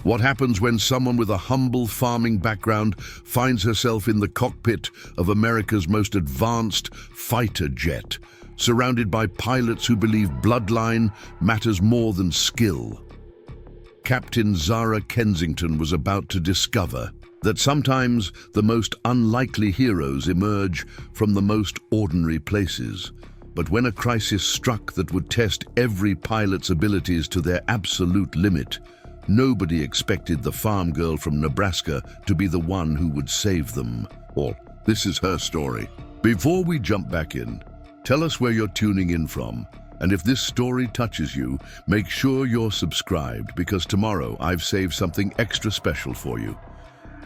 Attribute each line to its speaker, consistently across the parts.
Speaker 1: What happens when someone with a humble farming background finds herself in the cockpit of America's most advanced fighter jet, surrounded by pilots who believe bloodline matters more than skill? Captain Zara Kensington was about to discover that sometimes the most unlikely heroes emerge from the most ordinary places. But when a crisis struck that would test every pilot's abilities to their absolute limit, nobody expected the farm girl from Nebraska to be the one who would save them. Well, this is her story. Before we jump back in, tell us where you're tuning in from. And if this story touches you, make sure you're subscribed, because tomorrow I've saved something extra special for you.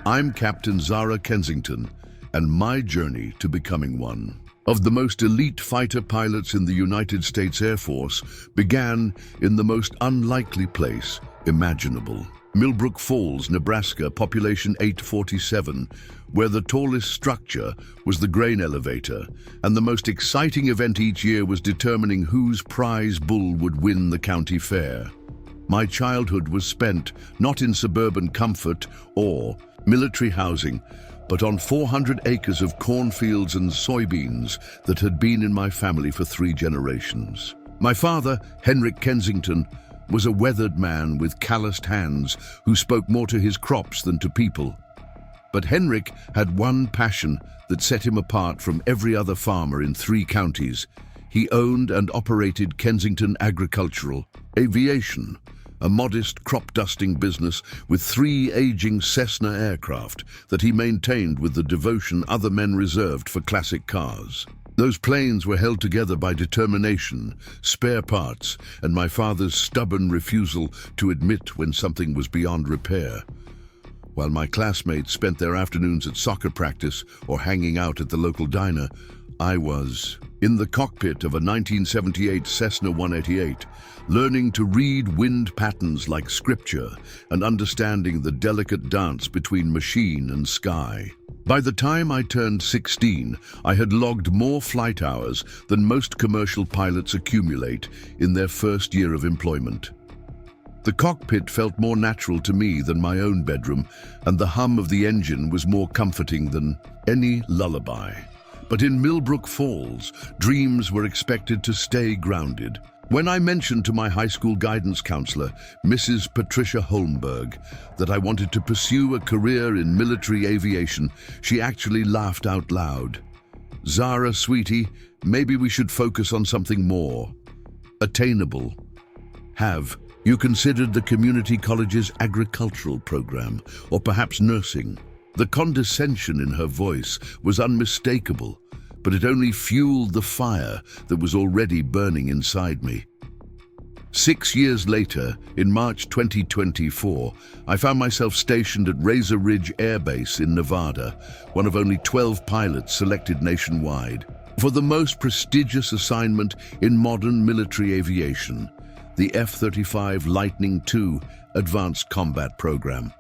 Speaker 1: I'm Captain Zara Kensington, and my journey to becoming one of the most elite fighter pilots in the United States Air Force began in the most unlikely place imaginable. Millbrook Falls, Nebraska, population 847, where the tallest structure was the grain elevator, and the most exciting event each year was determining whose prize bull would win the county fair. My childhood was spent not in suburban comfort or military housing, but on 400 acres of cornfields and soybeans that had been in my family for 3 generations. My father, Henrik Kensington, was a weathered man with calloused hands who spoke more to his crops than to people. But Henrik had one passion that set him apart from every other farmer in 3 counties. He owned and operated Kensington Agricultural Aviation, a modest crop-dusting business with 3 aging Cessna aircraft that he maintained with the devotion other men reserved for classic cars. Those planes were held together by determination, spare parts, and my father's stubborn refusal to admit when something was beyond repair. While my classmates spent their afternoons at soccer practice or hanging out at the local diner, I was in the cockpit of a 1978 Cessna 188, learning to read wind patterns like scripture and understanding the delicate dance between machine and sky. By the time I turned 16, I had logged more flight hours than most commercial pilots accumulate in their first year of employment. The cockpit felt more natural to me than my own bedroom, and the hum of the engine was more comforting than any lullaby. But in Millbrook Falls, dreams were expected to stay grounded. When I mentioned to my high school guidance counselor, Mrs. Patricia Holmberg, that I wanted to pursue a career in military aviation, she actually laughed out loud. "Zara, sweetie, maybe we should focus on something more attainable. Have you considered the community college's agricultural program, or perhaps nursing?" The condescension in her voice was unmistakable, but it only fueled the fire that was already burning inside me. 6 years later, in March 2024, I found myself stationed at Razor Ridge Air Base in Nevada, one of only 12 pilots selected nationwide, for the most prestigious assignment in modern military aviation, the F-35 Lightning II Advanced Combat Program.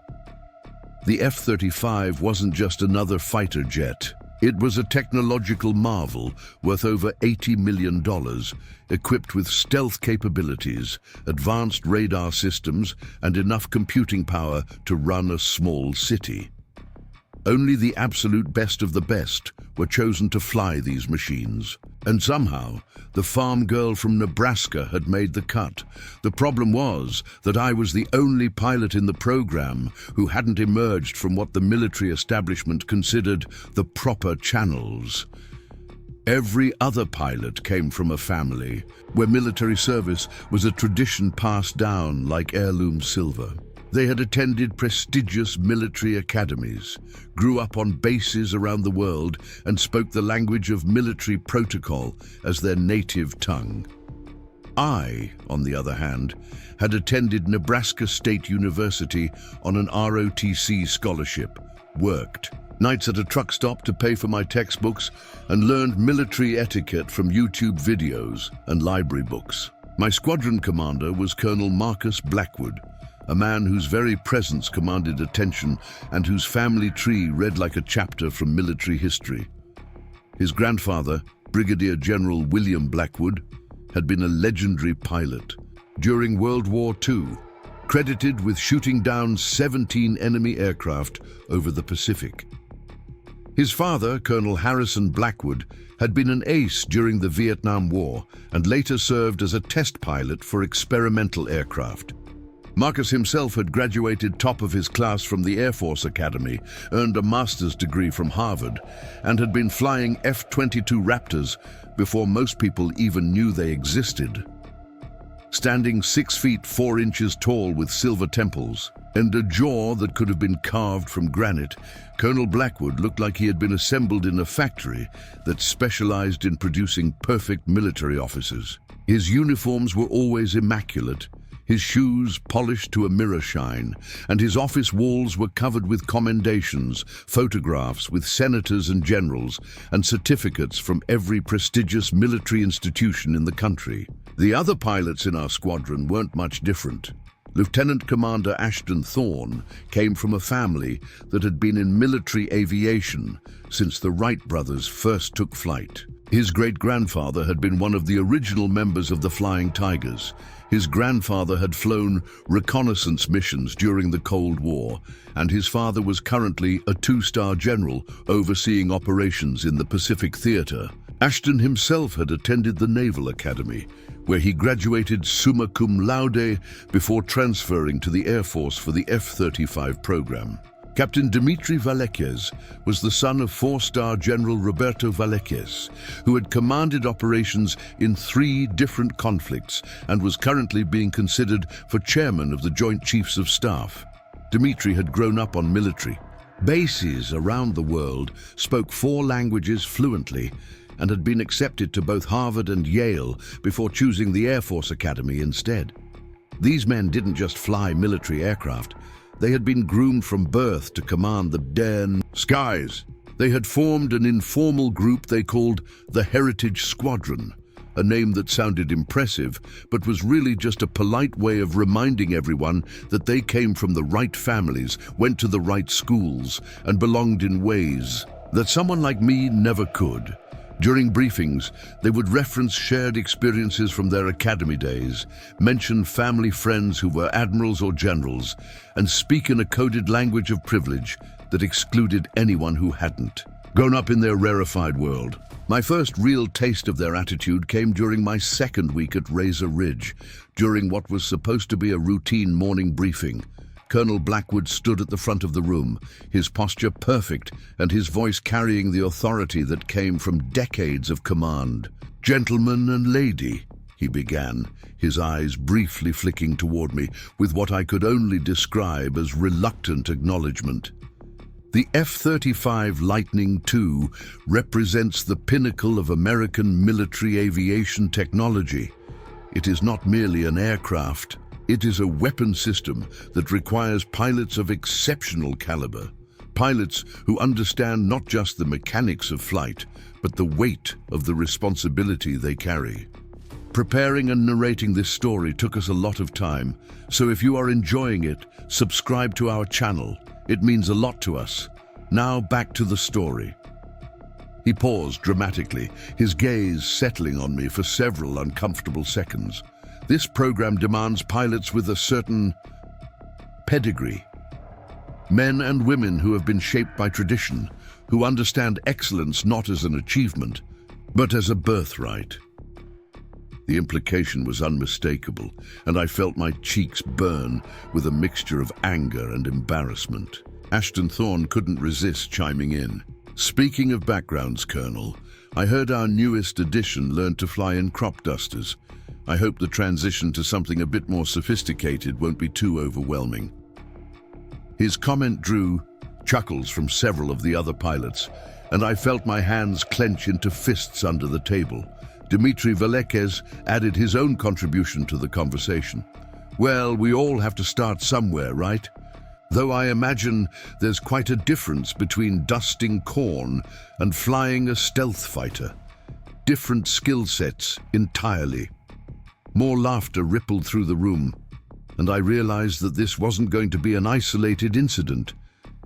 Speaker 1: The F-35 wasn't just another fighter jet. It was a technological marvel worth over $80 million, equipped with stealth capabilities, advanced radar systems, and enough computing power to run a small city. Only the absolute best of the best were chosen to fly these machines. And somehow, the farm girl from Nebraska had made the cut. The problem was that I was the only pilot in the program who hadn't emerged from what the military establishment considered the proper channels. Every other pilot came from a family where military service was a tradition passed down like heirloom silver. They had attended prestigious military academies, grew up on bases around the world, and spoke the language of military protocol as their native tongue. I, on the other hand, had attended Nebraska State University on an ROTC scholarship, worked nights at a truck stop to pay for my textbooks, and learned military etiquette from YouTube videos and library books. My squadron commander was Colonel Marcus Blackwood, a man whose very presence commanded attention and whose family tree read like a chapter from military history. His grandfather, Brigadier General William Blackwood, had been a legendary pilot. During World War II, credited with shooting down 17 enemy aircraft over the Pacific. His father, Colonel Harrison Blackwood, had been an ace during the Vietnam War and later served as a test pilot for experimental aircraft. Marcus himself had graduated top of his class from the Air Force Academy, earned a master's degree from Harvard, and had been flying F-22 Raptors before most people even knew they existed. Standing 6 feet 4 inches tall with silver temples and a jaw that could have been carved from granite, Colonel Blackwood looked like he had been assembled in a factory that specialized in producing perfect military officers. His uniforms were always immaculate, his shoes polished to a mirror shine, and his office walls were covered with commendations, photographs with senators and generals, and certificates from every prestigious military institution in the country. The other pilots in our squadron weren't much different. Lieutenant Commander Ashton Thorne came from a family that had been in military aviation since the Wright brothers first took flight. His great-grandfather had been one of the original members of the Flying Tigers. His grandfather had flown reconnaissance missions during the Cold War, and his father was currently a 2-star general overseeing operations in the Pacific Theater. Ashton himself had attended the Naval Academy, where he graduated summa cum laude before transferring to the Air Force for the F-35 program. Captain Dmitry Valekes was the son of 4-star General Roberto Valekes, who had commanded operations in 3 different conflicts and was currently being considered for chairman of the Joint Chiefs of Staff. Dmitry had grown up on military bases around the world, spoke 4 languages fluently, and had been accepted to both Harvard and Yale before choosing the Air Force Academy instead. These men didn't just fly military aircraft. They had been groomed from birth to command the daring skies. They had formed an informal group they called the Heritage Squadron, a name that sounded impressive, but was really just a polite way of reminding everyone that they came from the right families, went to the right schools, and belonged in ways that someone like me never could. During briefings, they would reference shared experiences from their academy days, mention family friends who were admirals or generals, and speak in a coded language of privilege that excluded anyone who hadn't grown up in their rarefied world. My first real taste of their attitude came during my 2nd week at Razor Ridge, during what was supposed to be a routine morning briefing. Colonel Blackwood stood at the front of the room, his posture perfect and his voice carrying the authority that came from decades of command. "Gentlemen and lady," he began, his eyes briefly flicking toward me with what I could only describe as reluctant acknowledgement. The F-35 Lightning II represents the pinnacle of American military aviation technology. It is not merely an aircraft. It is a weapon system that requires pilots of exceptional caliber, pilots who understand not just the mechanics of flight, but the weight of the responsibility they carry. Preparing and narrating this story took us a lot of time, so if you are enjoying it, subscribe to our channel. It means a lot to us. Now back to the story. He paused dramatically, his gaze settling on me for several uncomfortable seconds. This program demands pilots with a certain pedigree. Men and women who have been shaped by tradition, who understand excellence not as an achievement, but as a birthright. The implication was unmistakable, and I felt my cheeks burn with a mixture of anger and embarrassment. Ashton Thorne couldn't resist chiming in. "Speaking of backgrounds, Colonel, I heard our newest addition learned to fly in crop dusters. I hope the transition to something a bit more sophisticated won't be too overwhelming." His comment drew chuckles from several of the other pilots, and I felt my hands clench into fists under the table. Dmitry Valekes added his own contribution to the conversation. "Well, we all have to start somewhere, right? Though I imagine there's quite a difference between dusting corn and flying a stealth fighter. Different skill sets entirely." More laughter rippled through the room, and I realized that this wasn't going to be an isolated incident.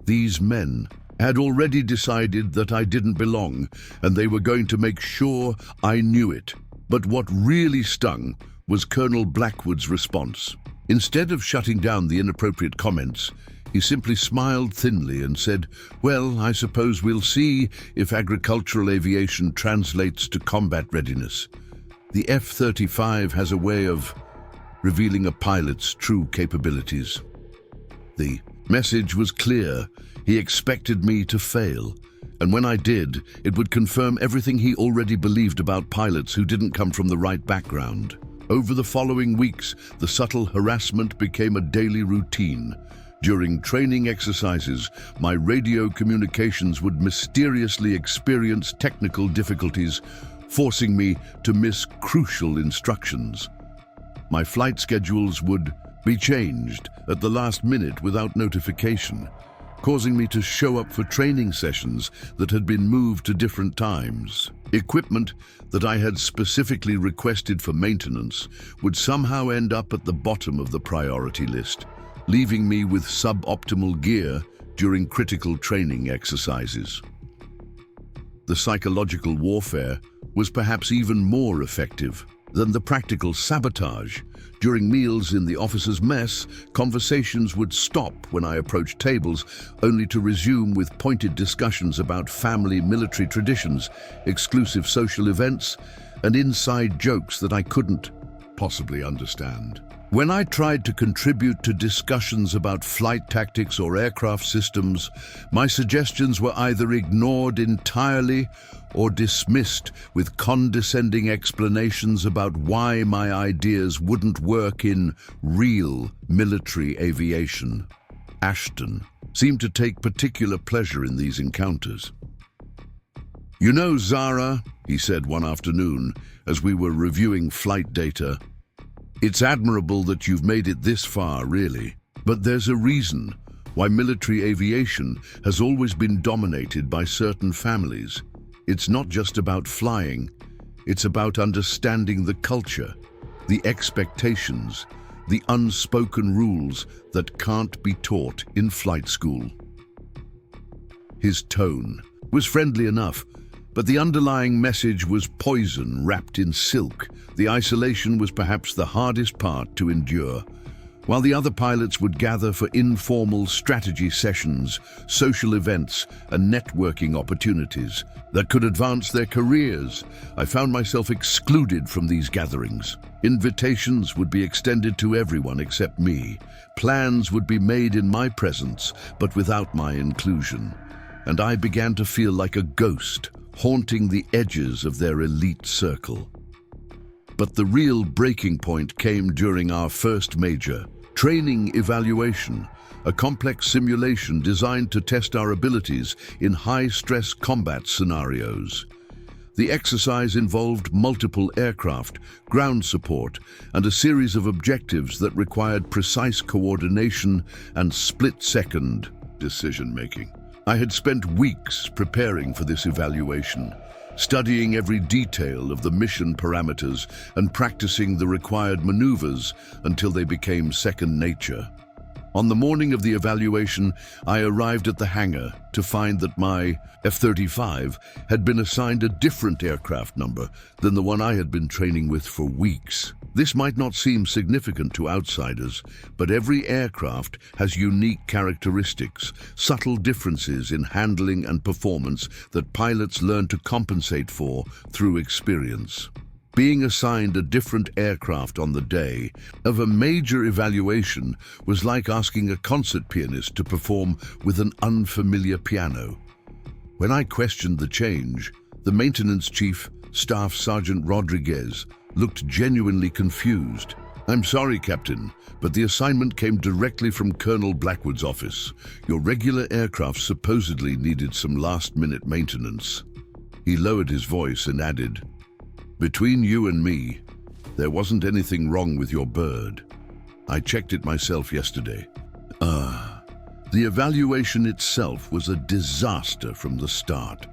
Speaker 1: These men had already decided that I didn't belong, and they were going to make sure I knew it. But what really stung was Colonel Blackwood's response. Instead of shutting down the inappropriate comments, he simply smiled thinly and said, "Well, I suppose we'll see if agricultural aviation translates to combat readiness. The F-35 has a way of revealing a pilot's true capabilities." The message was clear. He expected me to fail. And when I did, it would confirm everything he already believed about pilots who didn't come from the right background. Over the following weeks, the subtle harassment became a daily routine. During training exercises, my radio communications would mysteriously experience technical difficulties, forcing me to miss crucial instructions. My flight schedules would be changed at the last minute without notification, causing me to show up for training sessions that had been moved to different times. Equipment that I had specifically requested for maintenance would somehow end up at the bottom of the priority list, leaving me with suboptimal gear during critical training exercises. The psychological warfare was perhaps even more effective than the practical sabotage. During meals in the officers' mess, conversations would stop when I approached tables, only to resume with pointed discussions about family military traditions, exclusive social events, and inside jokes that I couldn't possibly understand. When I tried to contribute to discussions about flight tactics or aircraft systems, my suggestions were either ignored entirely or dismissed with condescending explanations about why my ideas wouldn't work in real military aviation. Ashton seemed to take particular pleasure in these encounters. "You know, Zara," he said one afternoon as we were reviewing flight data, "it's admirable that you've made it this far, really. But there's a reason why military aviation has always been dominated by certain families. It's not just about flying, it's about understanding the culture, the expectations, the unspoken rules that can't be taught in flight school." His tone was friendly enough, but the underlying message was poison wrapped in silk. The isolation was perhaps the hardest part to endure. While the other pilots would gather for informal strategy sessions, social events, and networking opportunities that could advance their careers, I found myself excluded from these gatherings. Invitations would be extended to everyone except me. Plans would be made in my presence, but without my inclusion. And I began to feel like a ghost, haunting the edges of their elite circle. But the real breaking point came during our first major training evaluation, a complex simulation designed to test our abilities in high-stress combat scenarios. The exercise involved multiple aircraft, ground support, and a series of objectives that required precise coordination and split-second decision-making. I had spent weeks preparing for this evaluation, studying every detail of the mission parameters and practicing the required maneuvers until they became second nature. On the morning of the evaluation, I arrived at the hangar to find that my F-35 had been assigned a different aircraft number than the one I had been training with for weeks. This might not seem significant to outsiders, but every aircraft has unique characteristics, subtle differences in handling and performance that pilots learn to compensate for through experience. Being assigned a different aircraft on the day of a major evaluation was like asking a concert pianist to perform with an unfamiliar piano. When I questioned the change, the maintenance chief, Staff Sergeant Rodriguez, looked genuinely confused. "I'm sorry, Captain, but the assignment came directly from Colonel Blackwood's office. Your regular aircraft supposedly needed some last-minute maintenance." He lowered his voice and added, "Between you and me, there wasn't anything wrong with your bird. I checked it myself yesterday." The evaluation itself was a disaster from the start.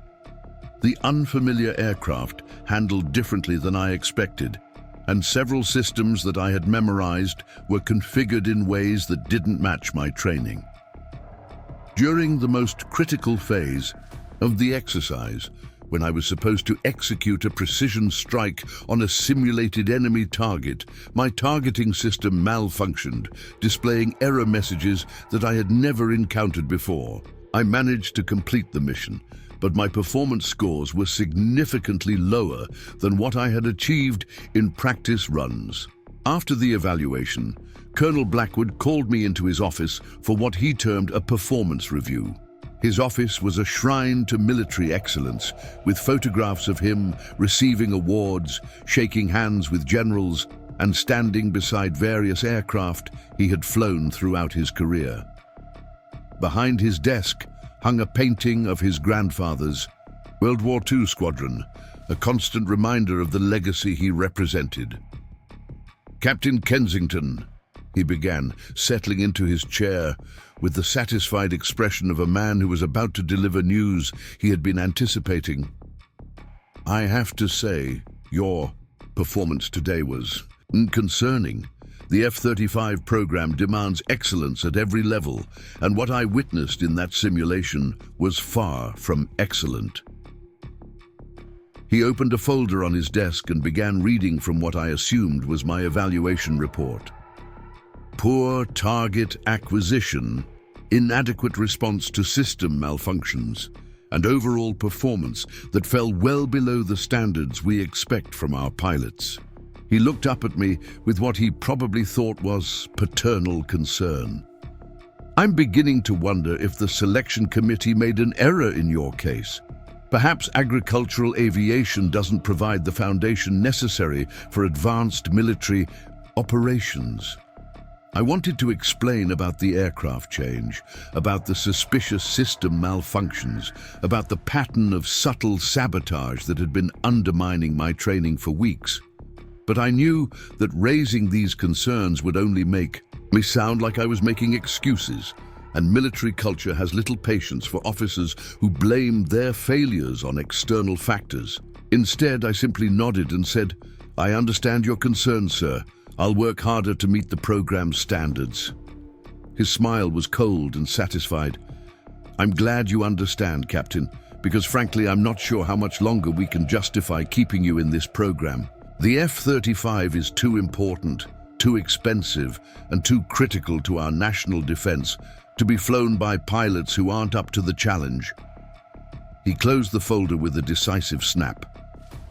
Speaker 1: The unfamiliar aircraft handled differently than I expected, and several systems that I had memorized were configured in ways that didn't match my training. During the most critical phase of the exercise, when I was supposed to execute a precision strike on a simulated enemy target, my targeting system malfunctioned, displaying error messages that I had never encountered before. I managed to complete the mission, but my performance scores were significantly lower than what I had achieved in practice runs. After the evaluation, Colonel Blackwood called me into his office for what he termed a performance review. His office was a shrine to military excellence, with photographs of him receiving awards, shaking hands with generals, and standing beside various aircraft he had flown throughout his career. Behind his desk hung a painting of his grandfather's World War II squadron, a constant reminder of the legacy he represented. "Captain Kensington," he began, settling into his chair with the satisfied expression of a man who was about to deliver news he had been anticipating. "I have to say, your performance today was concerning. The F-35 program demands excellence at every level, and what I witnessed in that simulation was far from excellent." He opened a folder on his desk and began reading from what I assumed was my evaluation report. "Poor target acquisition, inadequate response to system malfunctions, and overall performance that fell well below the standards we expect from our pilots." He looked up at me with what he probably thought was paternal concern. "I'm beginning to wonder if the selection committee made an error in your case. Perhaps agricultural aviation doesn't provide the foundation necessary for advanced military operations." I wanted to explain about the aircraft change, about the suspicious system malfunctions, about the pattern of subtle sabotage that had been undermining my training for weeks. But I knew that raising these concerns would only make me sound like I was making excuses, and military culture has little patience for officers who blame their failures on external factors. Instead, I simply nodded and said, "I understand your concerns, sir. I'll work harder to meet the program's standards." His smile was cold and satisfied. "I'm glad you understand, Captain, because frankly, I'm not sure how much longer we can justify keeping you in this program. The F-35 is too important, too expensive, and too critical to our national defense to be flown by pilots who aren't up to the challenge." He closed the folder with a decisive snap.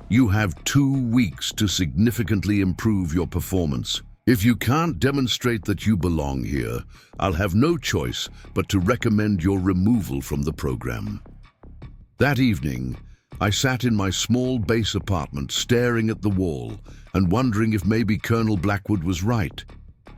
Speaker 1: "You have 2 weeks to significantly improve your performance. If you can't demonstrate that you belong here, I'll have no choice but to recommend your removal from the program." That evening, I sat in my small base apartment staring at the wall and wondering if maybe Colonel Blackwood was right.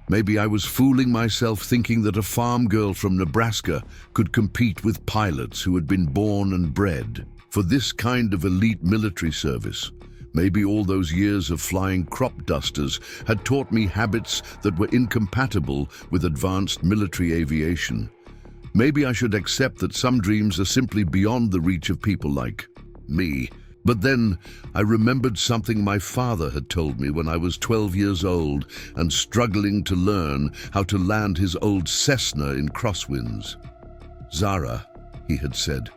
Speaker 1: Maybe I was fooling myself thinking that a farm girl from Nebraska could compete with pilots who had been born and bred for this kind of elite military service. Maybe all those years of flying crop dusters had taught me habits that were incompatible with advanced military aviation. Maybe I should accept that some dreams are simply beyond the reach of people like me. But then I remembered something my father had told me when I was 12 years old and struggling to learn how to land his old Cessna in crosswinds. "Zara," he had said,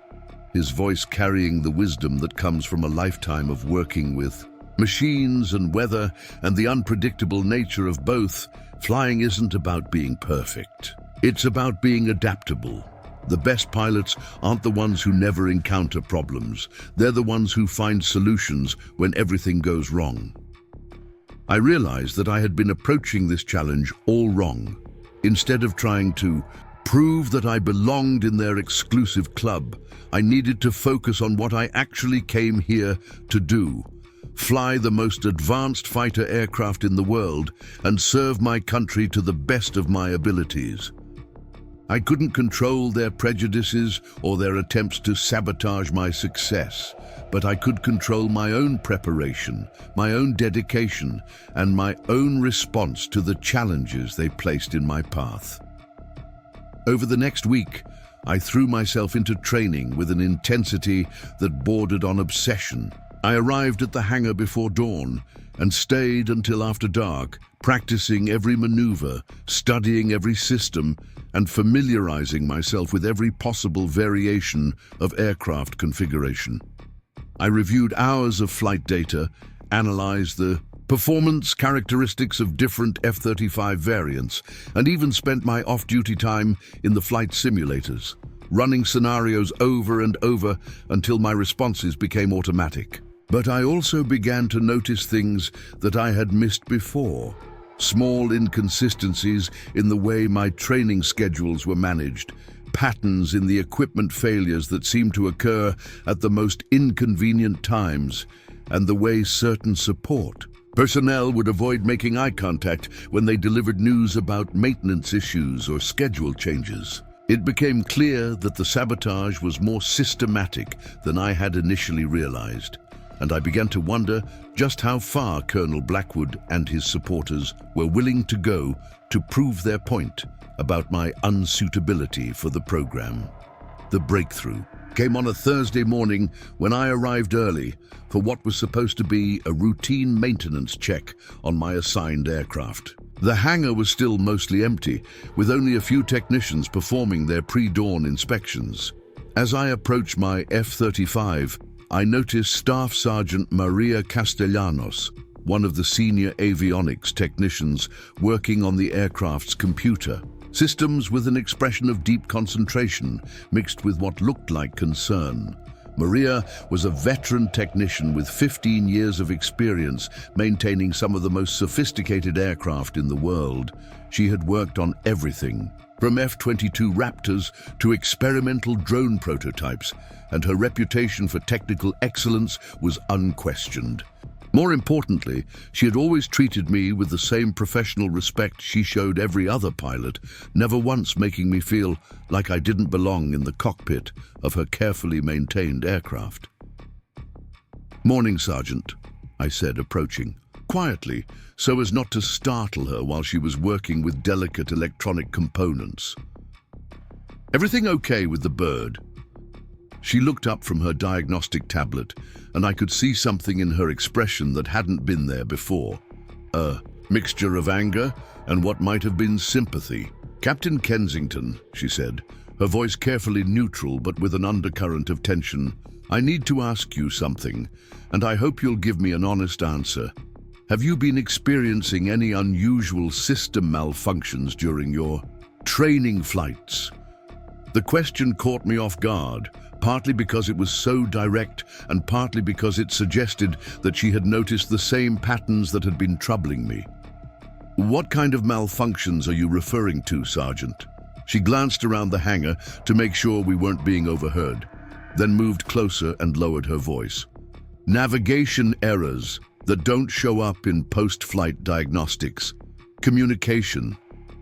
Speaker 1: his voice carrying the wisdom that comes from a lifetime of working with machines and weather and the unpredictable nature of both, flying isn't about being perfect. It's about being adaptable. The best pilots aren't the ones who never encounter problems. They're the ones who find solutions when everything goes wrong. I realized that I had been approaching this challenge all wrong. Instead of trying to prove that I belonged in their exclusive club, I needed to focus on what I actually came here to do: fly the most advanced fighter aircraft in the world and serve my country to the best of my abilities. I couldn't control their prejudices or their attempts to sabotage my success, but I could control my own preparation, my own dedication, and my own response to the challenges they placed in my path. Over the next week, I threw myself into training with an intensity that bordered on obsession. I arrived at the hangar before dawn and stayed until after dark, practicing every maneuver, studying every system, and familiarizing myself with every possible variation of aircraft configuration. I reviewed hours of flight data, analyzed the performance characteristics of different F-35 variants, and even spent my off-duty time in the flight simulators, running scenarios over and over until my responses became automatic. But I also began to notice things that I had missed before. Small inconsistencies in the way my training schedules were managed, patterns in the equipment failures that seemed to occur at the most inconvenient times, and the way certain support personnel would avoid making eye contact when they delivered news about maintenance issues or schedule changes. It became clear that the sabotage was more systematic than I had initially realized, and I began to wonder just how far Colonel Blackwood and his supporters were willing to go to prove their point about my unsuitability for the program. The breakthrough came on a Thursday morning when I arrived early for what was supposed to be a routine maintenance check on my assigned aircraft. The hangar was still mostly empty, with only a few technicians performing their pre-dawn inspections. As I approached my F-35, I noticed Staff Sergeant Maria Castellanos, one of the senior avionics technicians working on the aircraft's computer systems, with an expression of deep concentration mixed with what looked like concern. Maria was a veteran technician with 15 years of experience maintaining some of the most sophisticated aircraft in the world. She had worked on everything, from F-22 Raptors to experimental drone prototypes, and her reputation for technical excellence was unquestioned. More importantly, she had always treated me with the same professional respect she showed every other pilot, never once making me feel like I didn't belong in the cockpit of her carefully maintained aircraft. "Morning, Sergeant," I said, approaching quietly so as not to startle her while she was working with delicate electronic components. "Everything okay with the bird?" She looked up from her diagnostic tablet, and I could see something in her expression that hadn't been there before. A mixture of anger and what might have been sympathy. "Captain Kensington," she said, her voice carefully neutral but with an undercurrent of tension, "I need to ask you something, and I hope you'll give me an honest answer. Have you been experiencing any unusual system malfunctions during your training flights?" The question caught me off guard, partly because it was so direct and partly because it suggested that she had noticed the same patterns that had been troubling me. "What kind of malfunctions are you referring to, Sergeant?" She glanced around the hangar to make sure we weren't being overheard, then moved closer and lowered her voice. "Navigation errors that don't show up in post-flight diagnostics, communication,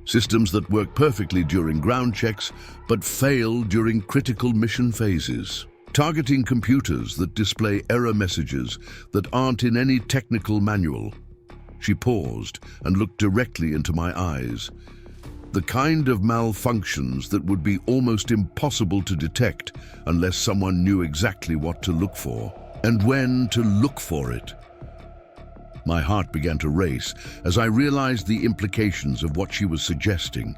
Speaker 1: systems that work perfectly during ground checks but fail during critical mission phases, targeting computers that display error messages that aren't in any technical manual." She paused and looked directly into my eyes. "The kind of malfunctions that would be almost impossible to detect unless someone knew exactly what to look for and when to look for it." My heart began to race as I realized the implications of what she was suggesting.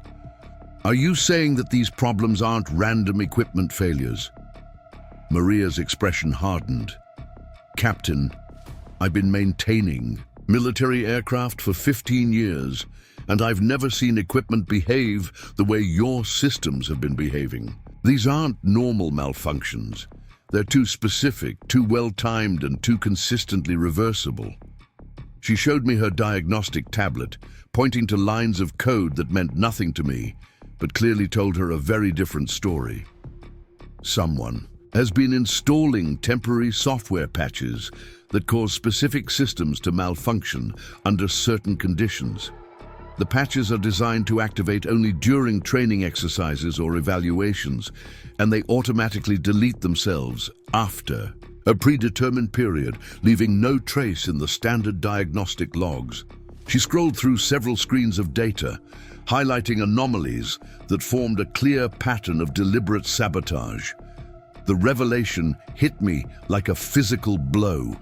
Speaker 1: "Are you saying that these problems aren't random equipment failures?" Maria's expression hardened. "Captain, I've been maintaining military aircraft for 15 years, and I've never seen equipment behave the way your systems have been behaving. These aren't normal malfunctions. They're too specific, too well-timed, and too consistently reversible." She showed me her diagnostic tablet, pointing to lines of code that meant nothing to me, but clearly told her a very different story. "Someone has been installing temporary software patches that cause specific systems to malfunction under certain conditions. The patches are designed to activate only during training exercises or evaluations, and they automatically delete themselves after a predetermined period, leaving no trace in the standard diagnostic logs." She scrolled through several screens of data, highlighting anomalies that formed a clear pattern of deliberate sabotage. The revelation hit me like a physical blow.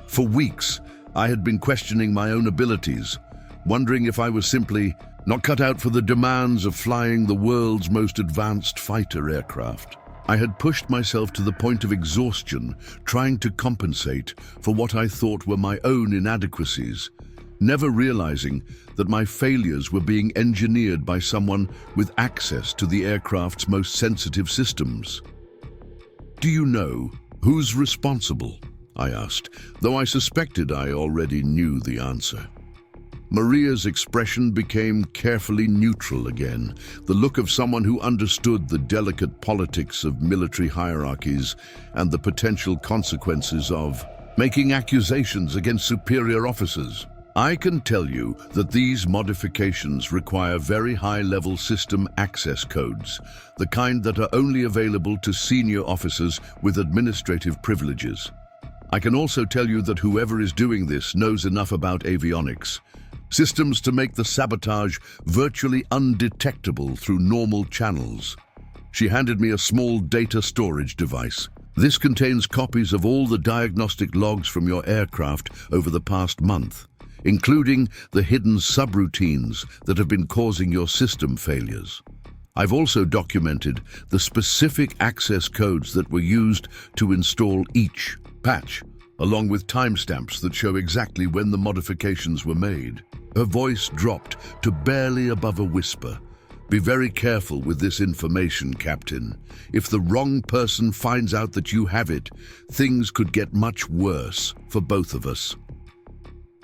Speaker 1: For weeks, I had been questioning my own abilities, wondering if I was simply not cut out for the demands of flying the world's most advanced fighter aircraft. I had pushed myself to the point of exhaustion, trying to compensate for what I thought were my own inadequacies, never realizing that my failures were being engineered by someone with access to the aircraft's most sensitive systems. "Do you know who's responsible?" I asked, though I suspected I already knew the answer. Maria's expression became carefully neutral again, the look of someone who understood the delicate politics of military hierarchies and the potential consequences of making accusations against superior officers. "I can tell you that these modifications require very high-level system access codes, the kind that are only available to senior officers with administrative privileges. I can also tell you that whoever is doing this knows enough about avionics, systems to make the sabotage virtually undetectable through normal channels." She handed me a small data storage device. "This contains copies of all the diagnostic logs from your aircraft over the past month, including the hidden subroutines that have been causing your system failures. I've also documented the specific access codes that were used to install each patch, along with timestamps that show exactly when the modifications were made." Her voice dropped to barely above a whisper. "Be very careful with this information, Captain. If the wrong person finds out that you have it, things could get much worse for both of us."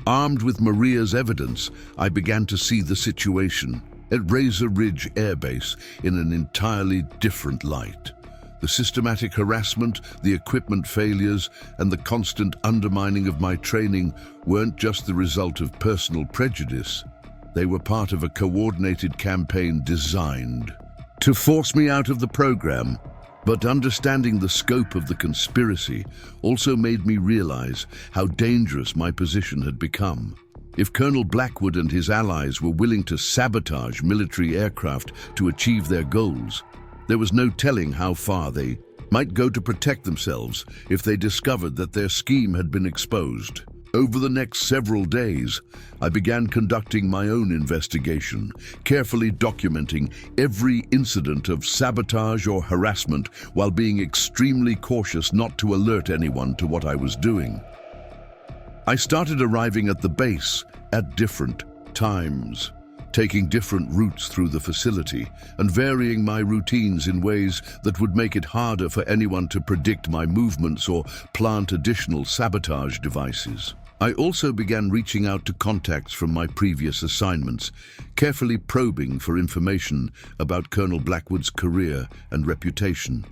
Speaker 1: Armed with Maria's evidence, I began to see the situation at Razor Ridge Air Base in an entirely different light. The systematic harassment, the equipment failures, and the constant undermining of my training weren't just the result of personal prejudice. They were part of a coordinated campaign designed to force me out of the program. But understanding the scope of the conspiracy also made me realize how dangerous my position had become. If Colonel Blackwood and his allies were willing to sabotage military aircraft to achieve their goals, there was no telling how far they might go to protect themselves if they discovered that their scheme had been exposed. Over the next several days, I began conducting my own investigation, carefully documenting every incident of sabotage or harassment while being extremely cautious not to alert anyone to what I was doing. I started arriving at the base at different times, taking different routes through the facility and varying my routines in ways that would make it harder for anyone to predict my movements or plant additional sabotage devices. I also began reaching out to contacts from my previous assignments, carefully probing for information about Colonel Blackwood's career and reputation.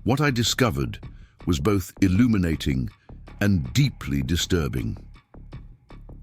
Speaker 1: What I discovered was both illuminating and deeply disturbing.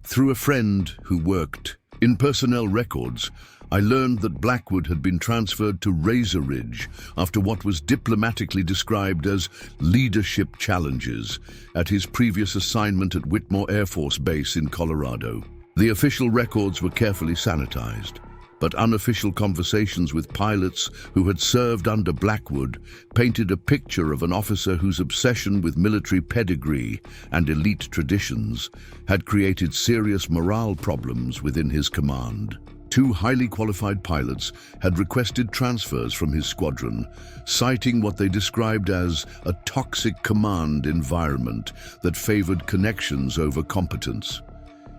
Speaker 1: Through a friend who worked in personnel records, I learned that Blackwood had been transferred to Razor Ridge after what was diplomatically described as leadership challenges at his previous assignment at Whitmore Air Force Base in Colorado. The official records were carefully sanitized, but unofficial conversations with pilots who had served under Blackwood painted a picture of an officer whose obsession with military pedigree and elite traditions had created serious morale problems within his command. 2 highly qualified pilots had requested transfers from his squadron, citing what they described as a toxic command environment that favored connections over competence.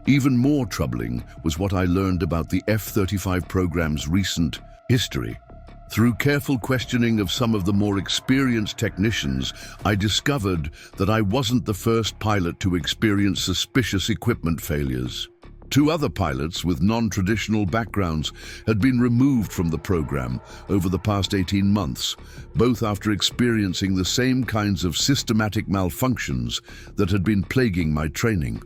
Speaker 1: Even more troubling was what I learned about the F-35 program's recent history. Through careful questioning of some of the more experienced technicians, I discovered that I wasn't the first pilot to experience suspicious equipment failures. 2 other pilots with non-traditional backgrounds had been removed from the program over the past 18 months, both after experiencing the same kinds of systematic malfunctions that had been plaguing my training.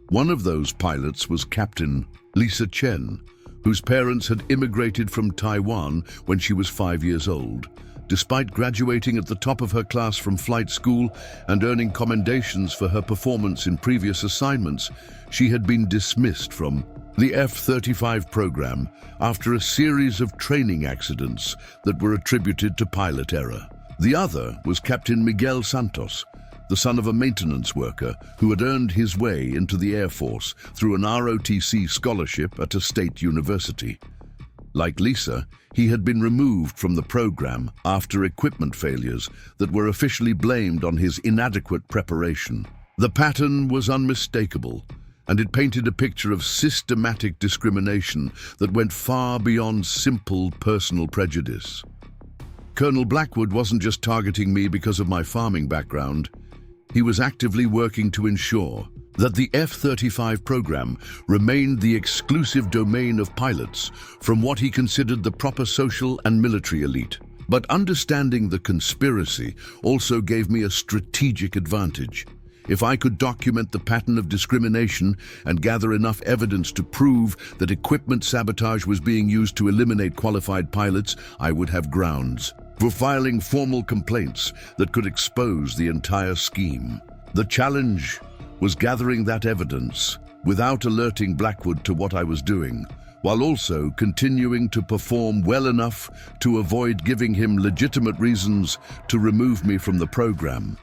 Speaker 1: One of those pilots was Captain Lisa Chen, whose parents had immigrated from Taiwan when she was 5 years old. Despite graduating at the top of her class from flight school and earning commendations for her performance in previous assignments, she had been dismissed from the F-35 program after a series of training accidents that were attributed to pilot error. The other was Captain Miguel Santos, the son of a maintenance worker who had earned his way into the Air Force through an ROTC scholarship at a state university. Like Lisa, he had been removed from the program after equipment failures that were officially blamed on his inadequate preparation. The pattern was unmistakable, and it painted a picture of systematic discrimination that went far beyond simple personal prejudice. Colonel Blackwood wasn't just targeting me because of my farming background. He was actively working to ensure that the F-35 program remained the exclusive domain of pilots from what he considered the proper social and military elite. But understanding the conspiracy also gave me a strategic advantage. If I could document the pattern of discrimination and gather enough evidence to prove that equipment sabotage was being used to eliminate qualified pilots, I would have grounds for filing formal complaints that could expose the entire scheme. The challenge was gathering that evidence without alerting Blackwood to what I was doing, while also continuing to perform well enough to avoid giving him legitimate reasons to remove me from the program.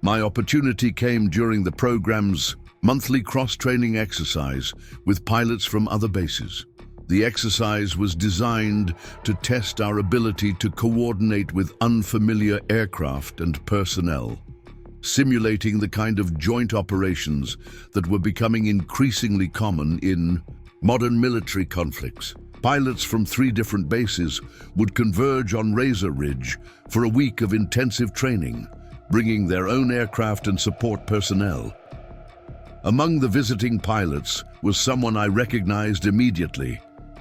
Speaker 1: My opportunity came during the program's monthly cross-training exercise with pilots from other bases. The exercise was designed to test our ability to coordinate with unfamiliar aircraft and personnel, simulating the kind of joint operations that were becoming increasingly common in modern military conflicts. Pilots from 3 different bases would converge on Razor Ridge for a week of intensive training, bringing their own aircraft and support personnel. Among the visiting pilots was someone I recognized immediately,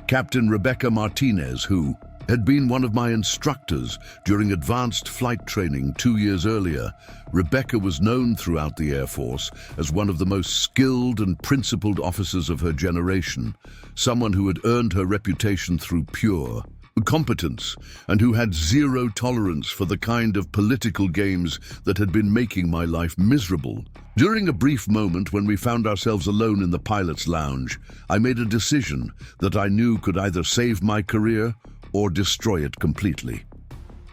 Speaker 1: Captain Rebecca Martinez, who had been one of my instructors during advanced flight training 2 years earlier. Rebecca was known throughout the Air Force as one of the most skilled and principled officers of her generation, someone who had earned her reputation through pure competence and who had zero tolerance for the kind of political games that had been making my life miserable. During a brief moment when we found ourselves alone in the pilot's lounge, I made a decision that I knew could either save my career or destroy it completely.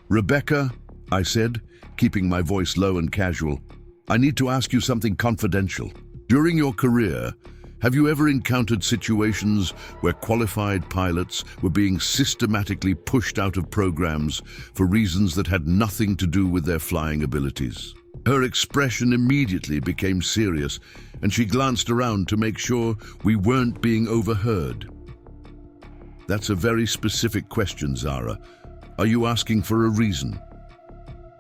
Speaker 1: "Rebecca," I said, keeping my voice low and casual, "I need to ask you something confidential. During your career, have you ever encountered situations where qualified pilots were being systematically pushed out of programs for reasons that had nothing to do with their flying abilities?" Her expression immediately became serious, and she glanced around to make sure we weren't being overheard. "That's a very specific question, Zara. Are you asking for a reason?"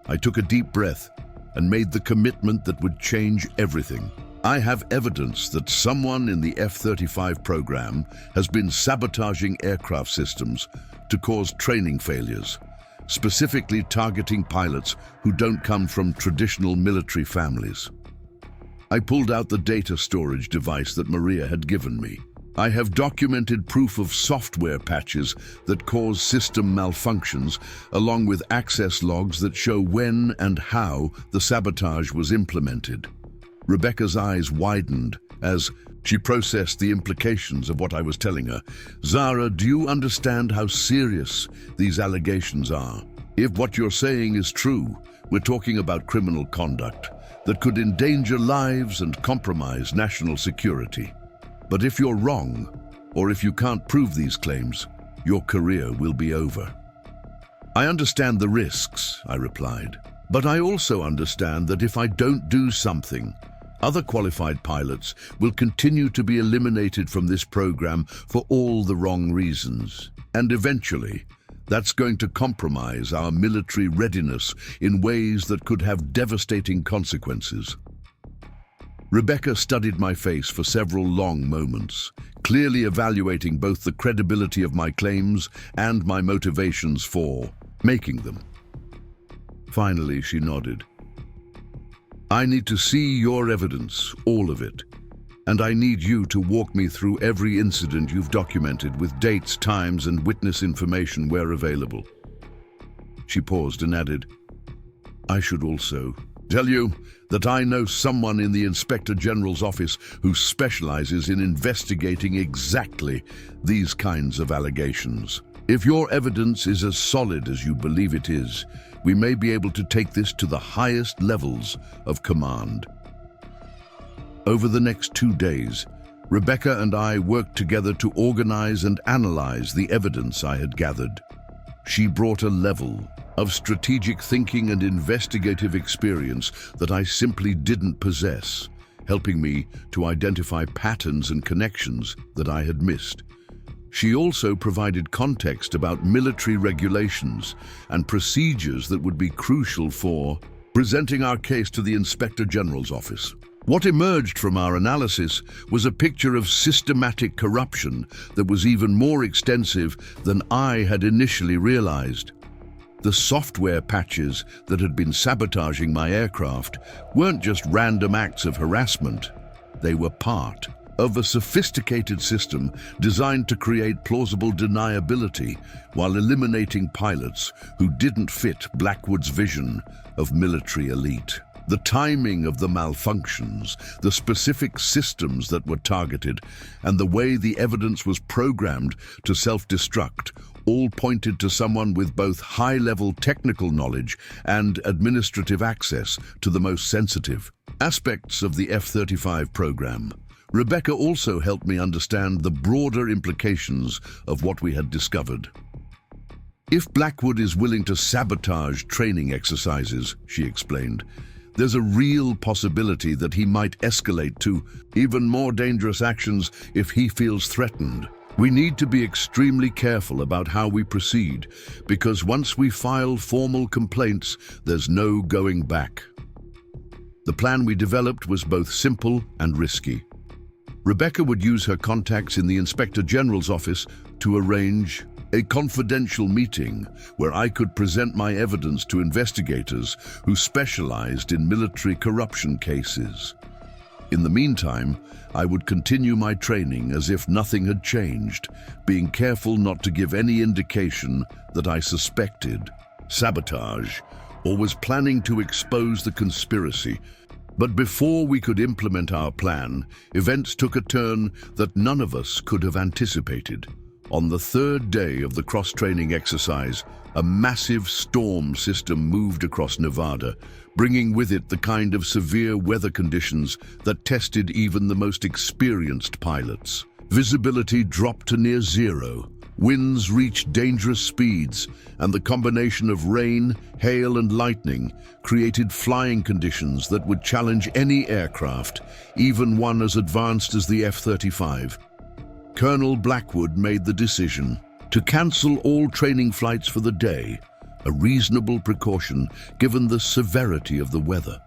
Speaker 1: I took a deep breath and made the commitment that would change everything. "I have evidence that someone in the F-35 program has been sabotaging aircraft systems to cause training failures, specifically targeting pilots who don't come from traditional military families." I pulled out the data storage device that Maria had given me. "I have documented proof of software patches that cause system malfunctions, along with access logs that show when and how the sabotage was implemented." Rebecca's eyes widened as she processed the implications of what I was telling her. "Zara, do you understand how serious these allegations are? If what you're saying is true, we're talking about criminal conduct that could endanger lives and compromise national security. But if you're wrong, or if you can't prove these claims, your career will be over." "I understand the risks," I replied, "but I also understand that if I don't do something, other qualified pilots will continue to be eliminated from this program for all the wrong reasons. And eventually, that's going to compromise our military readiness in ways that could have devastating consequences." Rebecca studied my face for several long moments, clearly evaluating both the credibility of my claims and my motivations for making them. Finally, she nodded. "I need to see your evidence, all of it, and I need you to walk me through every incident you've documented with dates, times, and witness information where available." She paused and added, "I should also tell you that I know someone in the Inspector General's office who specializes in investigating exactly these kinds of allegations. If your evidence is as solid as you believe it is, we may be able to take this to the highest levels of command." Over the next 2 days, Rebecca and I worked together to organize and analyze the evidence I had gathered. She brought a level of strategic thinking and investigative experience that I simply didn't possess, helping me to identify patterns and connections that I had missed. She also provided context about military regulations and procedures that would be crucial for presenting our case to the Inspector General's office. What emerged from our analysis was a picture of systematic corruption that was even more extensive than I had initially realized. The software patches that had been sabotaging my aircraft weren't just random acts of harassment. They were part of a sophisticated system designed to create plausible deniability while eliminating pilots who didn't fit Blackwood's vision of military elite. The timing of the malfunctions, the specific systems that were targeted, and the way the evidence was programmed to self-destruct all pointed to someone with both high-level technical knowledge and administrative access to the most sensitive aspects of the F-35 program. Rebecca also helped me understand the broader implications of what we had discovered. If Blackwood is willing to sabotage training exercises, she explained, there's a real possibility that he might escalate to even more dangerous actions if he feels threatened. We need to be extremely careful about how we proceed, because once we file formal complaints, there's no going back. The plan we developed was both simple and risky. Rebecca would use her contacts in the Inspector General's office to arrange a confidential meeting where I could present my evidence to investigators who specialized in military corruption cases. In the meantime, I would continue my training as if nothing had changed, being careful not to give any indication that I suspected sabotage or was planning to expose the conspiracy. But before we could implement our plan, events took a turn that none of us could have anticipated. On the third day of the cross-training exercise, a massive storm system moved across Nevada, bringing with it the kind of severe weather conditions that tested even the most experienced pilots. Visibility dropped to near zero, winds reached dangerous speeds, and the combination of rain, hail, and lightning created flying conditions that would challenge any aircraft, even one as advanced as the F-35. Colonel Blackwood made the decision to cancel all training flights for the day, a reasonable precaution given the severity of the weather.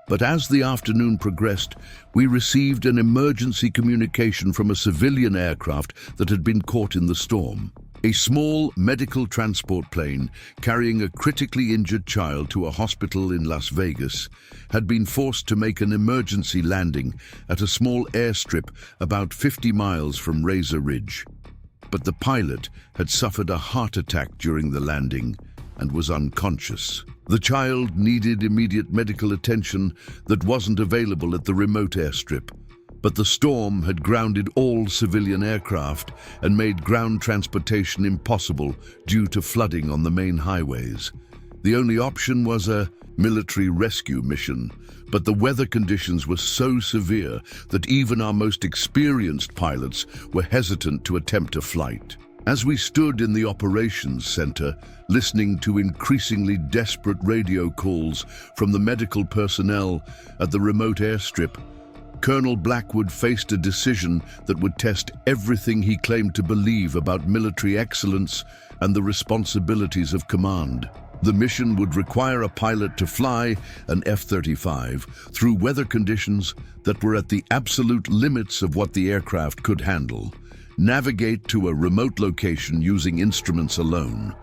Speaker 1: But as the afternoon progressed, we received an emergency communication from a civilian aircraft that had been caught in the storm. A small medical transport plane carrying a critically injured child to a hospital in Las Vegas had been forced to make an emergency landing at a small airstrip about 50 miles from Razor Ridge. But the pilot had suffered a heart attack during the landing and was unconscious. The child needed immediate medical attention that wasn't available at the remote airstrip, but the storm had grounded all civilian aircraft and made ground transportation impossible due to flooding on the main highways. The only option was a military rescue mission, but the weather conditions were so severe that even our most experienced pilots were hesitant to attempt a flight. As we stood in the operations center, listening to increasingly desperate radio calls from the medical personnel at the remote airstrip, Colonel Blackwood faced a decision that would test everything he claimed to believe about military excellence and the responsibilities of command. The mission would require a pilot to fly an F-35 through weather conditions that were at the absolute limits of what the aircraft could handle, navigate to a remote location using instruments alone,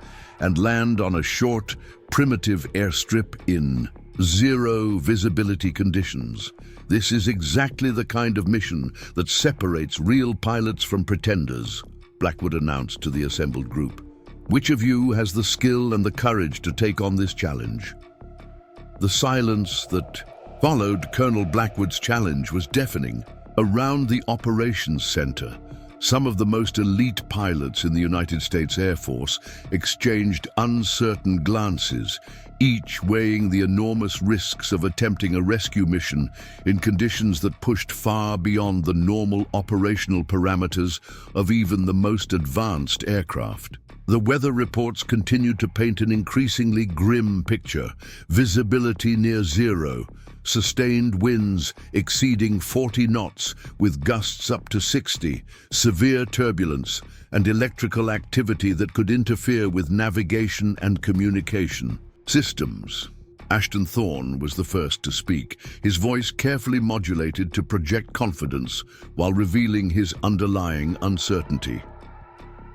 Speaker 1: and land on a short, primitive airstrip in zero visibility conditions. This is exactly the kind of mission that separates real pilots from pretenders, Blackwood announced to the assembled group. Which of you has the skill and the courage to take on this challenge? The silence that followed Colonel Blackwood's challenge was deafening. Around the operations center, Some of the most elite pilots in the United States Air Force exchanged uncertain glances, each weighing the enormous risks of attempting a rescue mission in conditions that pushed far beyond the normal operational parameters of even the most advanced aircraft. The weather reports continued to paint an increasingly grim picture: visibility near zero, sustained winds exceeding 40 knots with gusts up to 60, severe turbulence, and electrical activity that could interfere with navigation and communication systems. Ashton Thorne was the first to speak, his voice carefully modulated to project confidence while revealing his underlying uncertainty.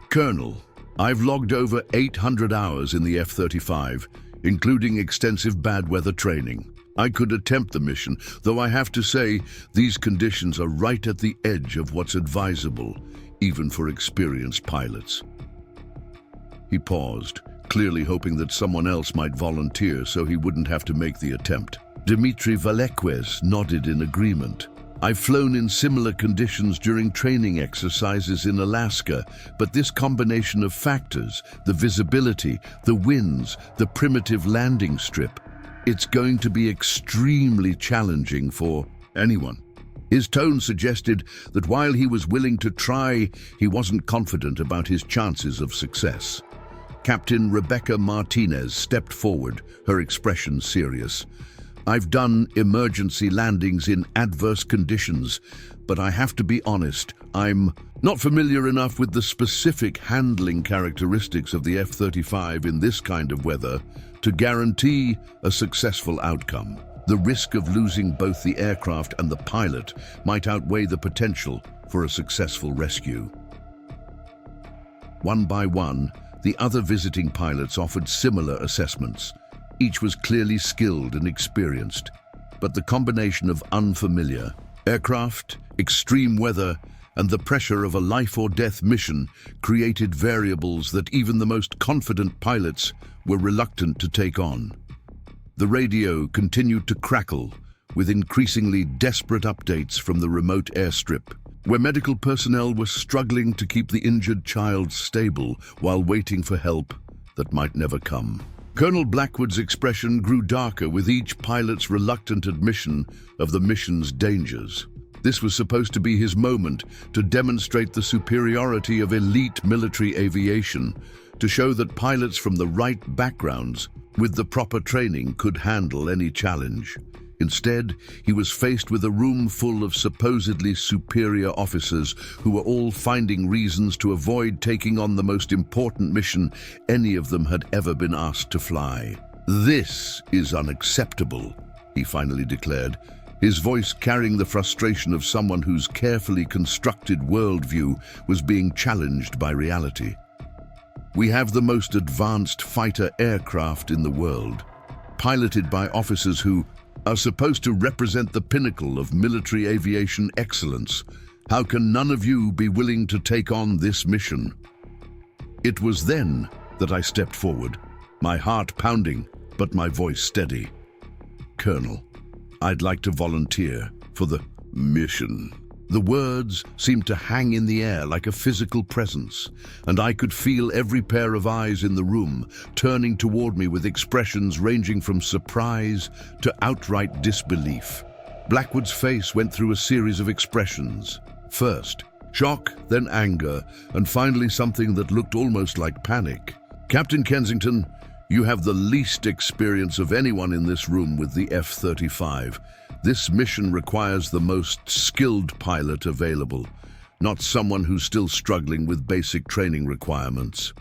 Speaker 1: "Colonel, I've logged over 800 hours in the F-35, including extensive bad weather training. I could attempt the mission, though I have to say these conditions are right at the edge of what's advisable, even for experienced pilots." He paused, clearly hoping that someone else might volunteer so he wouldn't have to make the attempt. Dmitry Valequez nodded in agreement. "I've flown in similar conditions during training exercises in Alaska, but this combination of factors, the visibility, the winds, the primitive landing strip, it's going to be extremely challenging for anyone." His tone suggested that while he was willing to try, he wasn't confident about his chances of success. Captain Rebecca Martinez stepped forward, her expression serious. "I've done emergency landings in adverse conditions, but I have to be honest, I'm not familiar enough with the specific handling characteristics of the F-35 in this kind of weather to guarantee a successful outcome. The risk of losing both the aircraft and the pilot might outweigh the potential for a successful rescue." One by one, the other visiting pilots offered similar assessments. Each was clearly skilled and experienced, but the combination of unfamiliar aircraft, extreme weather, and the pressure of a life-or-death mission created variables that even the most confident pilots were reluctant to take on. The radio continued to crackle, with increasingly desperate updates from the remote airstrip, where medical personnel were struggling to keep the injured child stable while waiting for help that might never come. Colonel Blackwood's expression grew darker with each pilot's reluctant admission of the mission's dangers. This was supposed to be his moment to demonstrate the superiority of elite military aviation, to show that pilots from the right backgrounds, with the proper training, could handle any challenge. Instead, he was faced with a room full of supposedly superior officers who were all finding reasons to avoid taking on the most important mission any of them had ever been asked to fly. "This is unacceptable," he finally declared, his voice carrying the frustration of someone whose carefully constructed worldview was being challenged by reality. "We have the most advanced fighter aircraft in the world, piloted by officers who are supposed to represent the pinnacle of military aviation excellence. How can none of you be willing to take on this mission?" It was then that I stepped forward, my heart pounding, but my voice steady. "Colonel, I'd like to volunteer for the mission." The words seemed to hang in the air like a physical presence, and I could feel every pair of eyes in the room turning toward me with expressions ranging from surprise to outright disbelief. Blackwood's face went through a series of expressions. First, shock, then anger, and finally something that looked almost like panic. "Captain Kensington, you have the least experience of anyone in this room with the F-35. This mission requires the most skilled pilot available, not someone who's still struggling with basic training requirements."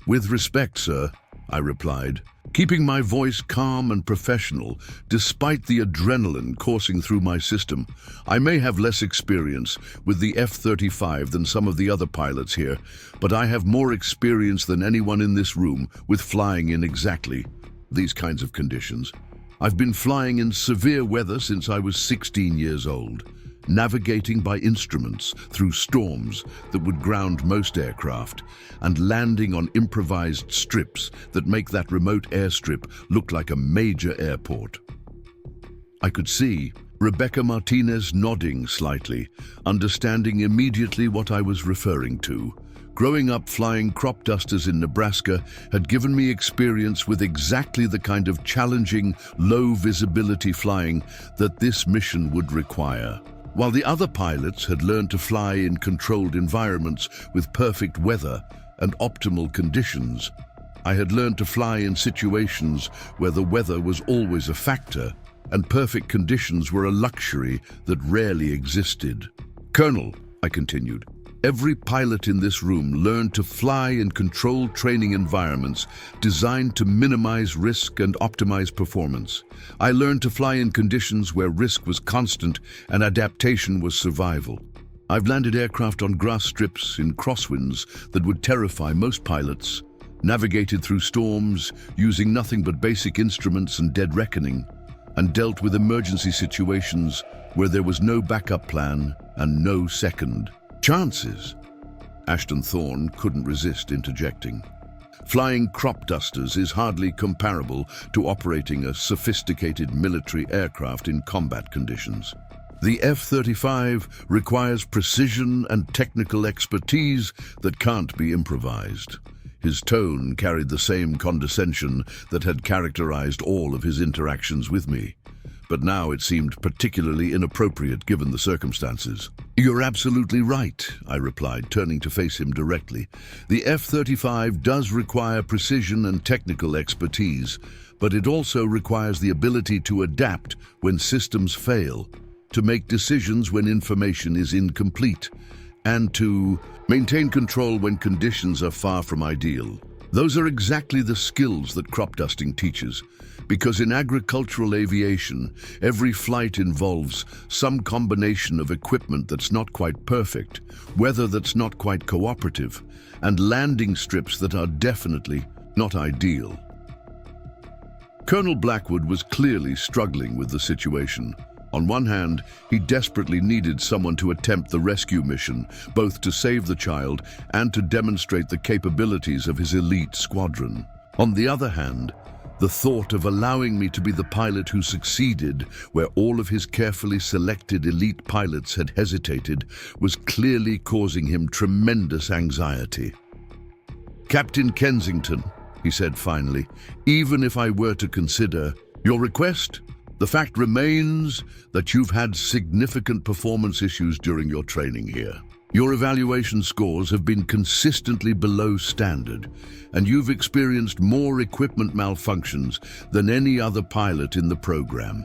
Speaker 1: "With respect, sir," I replied, keeping my voice calm and professional despite the adrenaline coursing through my system. "I may have less experience with the F-35 than some of the other pilots here, but I have more experience than anyone in this room with flying in exactly these kinds of conditions. I've been flying in severe weather since I was 16 years old, navigating by instruments through storms that would ground most aircraft, and landing on improvised strips that make that remote airstrip look like a major airport." I could see Rebecca Martinez nodding slightly, understanding immediately what I was referring to. Growing up flying crop dusters in Nebraska had given me experience with exactly the kind of challenging, low-visibility flying that this mission would require. While the other pilots had learned to fly in controlled environments with perfect weather and optimal conditions, I had learned to fly in situations where the weather was always a factor and perfect conditions were a luxury that rarely existed. "Colonel," I continued, "every pilot in this room learned to fly in controlled training environments designed to minimize risk and optimize performance. I learned to fly in conditions where risk was constant and adaptation was survival. I've landed aircraft on grass strips in crosswinds that would terrify most pilots, navigated through storms using nothing but basic instruments and dead reckoning, and dealt with emergency situations where there was no backup plan and no second chances." Ashton Thorne couldn't resist interjecting. "Flying crop dusters is hardly comparable to operating a sophisticated military aircraft in combat conditions. The F-35 requires precision and technical expertise that can't be improvised." His tone carried the same condescension that had characterized all of his interactions with me, but now it seemed particularly inappropriate given the circumstances. "You're absolutely right," I replied, turning to face him directly. "The F-35 does require precision and technical expertise, but it also requires the ability to adapt when systems fail, to make decisions when information is incomplete, and to maintain control when conditions are far from ideal. Those are exactly the skills that crop dusting teaches, because in agricultural aviation, every flight involves some combination of equipment that's not quite perfect, weather that's not quite cooperative, and landing strips that are definitely not ideal." Colonel Blackwood was clearly struggling with the situation. On one hand, he desperately needed someone to attempt the rescue mission, both to save the child and to demonstrate the capabilities of his elite squadron. On the other hand, the thought of allowing me to be the pilot who succeeded where all of his carefully selected elite pilots had hesitated was clearly causing him tremendous anxiety. "Captain Kensington," he said finally, "even if I were to consider your request, the fact remains that you've had significant performance issues during your training here. Your evaluation scores have been consistently below standard, and you've experienced more equipment malfunctions than any other pilot in the program.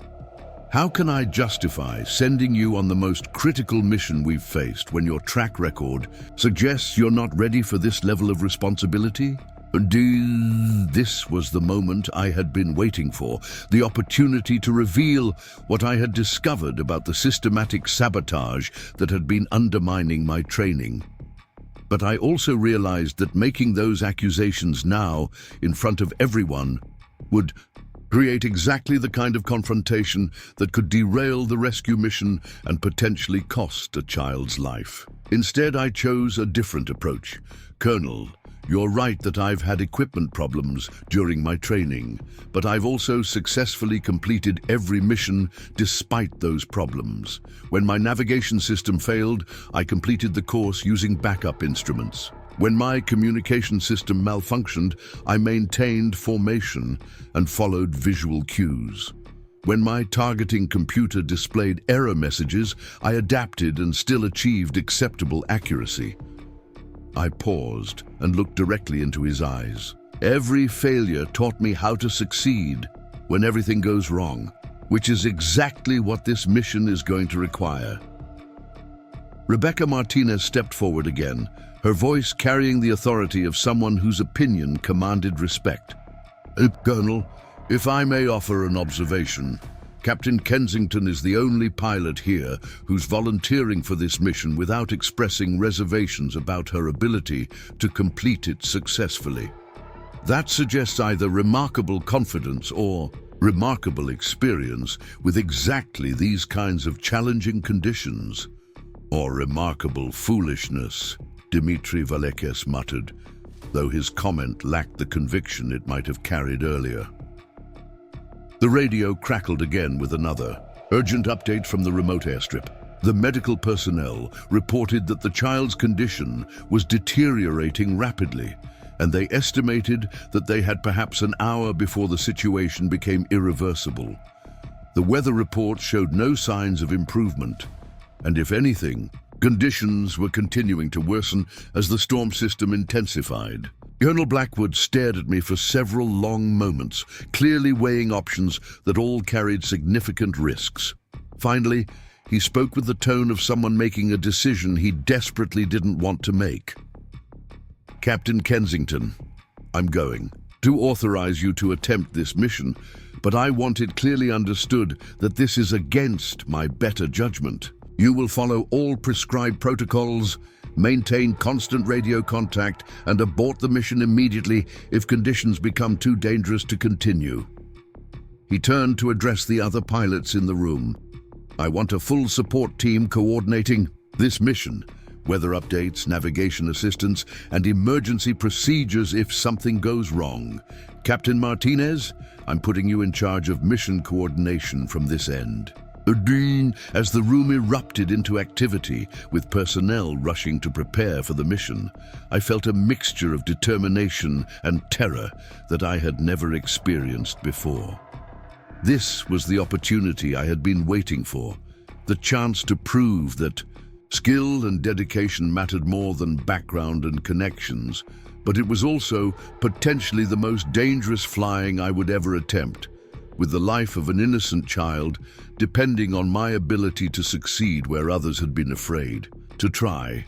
Speaker 1: How can I justify sending you on the most critical mission we've faced when your track record suggests you're not ready for this level of responsibility?" This was the moment I had been waiting for, the opportunity to reveal what I had discovered about the systematic sabotage that had been undermining my training. But I also realized that making those accusations now, in front of everyone, would create exactly the kind of confrontation that could derail the rescue mission and potentially cost a child's life. Instead, I chose a different approach. "Colonel, you're right that I've had equipment problems during my training, but I've also successfully completed every mission despite those problems. When my navigation system failed, I completed the course using backup instruments. When my communication system malfunctioned, I maintained formation and followed visual cues. When my targeting computer displayed error messages, I adapted and still achieved acceptable accuracy." I paused and looked directly into his eyes. "Every failure taught me how to succeed when everything goes wrong, which is exactly what this mission is going to require." Rebecca Martinez stepped forward again, her voice carrying the authority of someone whose opinion commanded respect. "Colonel, if I may offer an observation, Captain Kensington is the only pilot here who's volunteering for this mission without expressing reservations about her ability to complete it successfully. That suggests either remarkable confidence or remarkable experience with exactly these kinds of challenging conditions. Or remarkable foolishness," Dmitry Valekes muttered, though his comment lacked the conviction it might have carried earlier. The radio crackled again with another Urgent update from the remote airstrip. The medical personnel reported that the child's condition was deteriorating rapidly, and they estimated that they had perhaps an hour before the situation became irreversible. The weather report showed no signs of improvement, and if anything, conditions were continuing to worsen as the storm system intensified. Colonel Blackwood stared at me for several long moments, clearly weighing options that all carried significant risks. Finally, he spoke with the tone of someone making a decision he desperately didn't want to make. "Captain Kensington, I'm going to authorize you to attempt this mission, but I want it clearly understood that this is against my better judgment. You will follow all prescribed protocols, maintain constant radio contact, and abort the mission immediately if conditions become too dangerous to continue." He turned to address the other pilots in the room. "I want a full support team coordinating this mission, weather updates, navigation assistance, and emergency procedures if something goes wrong. Captain Martinez, I'm putting you in charge of mission coordination from this end." As the room erupted into activity, with personnel rushing to prepare for the mission, I felt a mixture of determination and terror that I had never experienced before. This was the opportunity I had been waiting for, the chance to prove that skill and dedication mattered more than background and connections, but it was also potentially the most dangerous flying I would ever attempt, with the life of an innocent child depending on my ability to succeed where others had been afraid to try.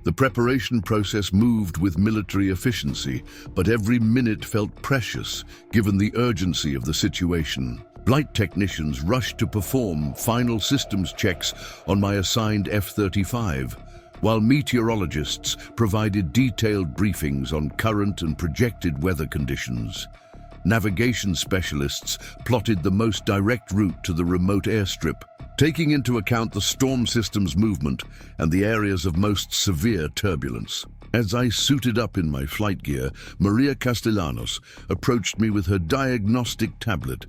Speaker 1: The preparation process moved with military efficiency, but every minute felt precious given the urgency of the situation. Flight technicians rushed to perform final systems checks on my assigned F-35, while meteorologists provided detailed briefings on current and projected weather conditions. Navigation specialists plotted the most direct route to the remote airstrip, taking into account the storm system's movement and the areas of most severe turbulence. As I suited up in my flight gear, Maria Castellanos approached me with her diagnostic tablet.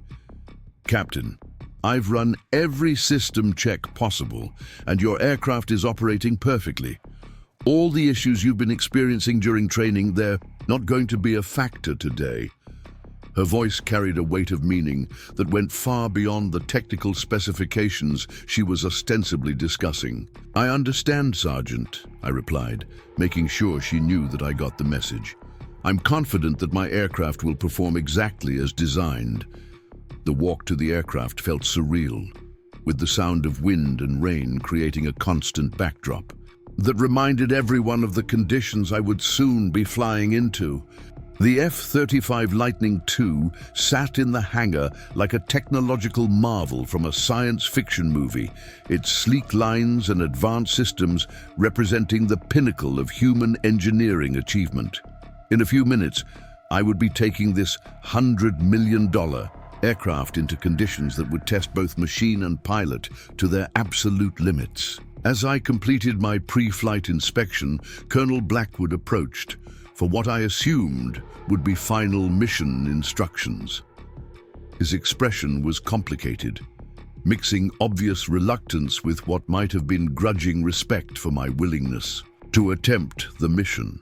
Speaker 1: "Captain, I've run every system check possible, and your aircraft is operating perfectly. All the issues you've been experiencing during training, they're not going to be a factor today." Her voice carried a weight of meaning that went far beyond the technical specifications she was ostensibly discussing. "I understand, Sergeant," I replied, making sure she knew that I got the message. "I'm confident that my aircraft will perform exactly as designed." The walk to the aircraft felt surreal, with the sound of wind and rain creating a constant backdrop that reminded everyone of the conditions I would soon be flying into. The F-35 Lightning II sat in the hangar like a technological marvel from a science fiction movie, its sleek lines and advanced systems representing the pinnacle of human engineering achievement. In a few minutes, I would be taking this $100 million aircraft into conditions that would test both machine and pilot to their absolute limits. As I completed my pre-flight inspection, Colonel Blackwood approached for what I assumed would be final mission instructions. His expression was complicated, mixing obvious reluctance with what might have been grudging respect for my willingness to attempt the mission.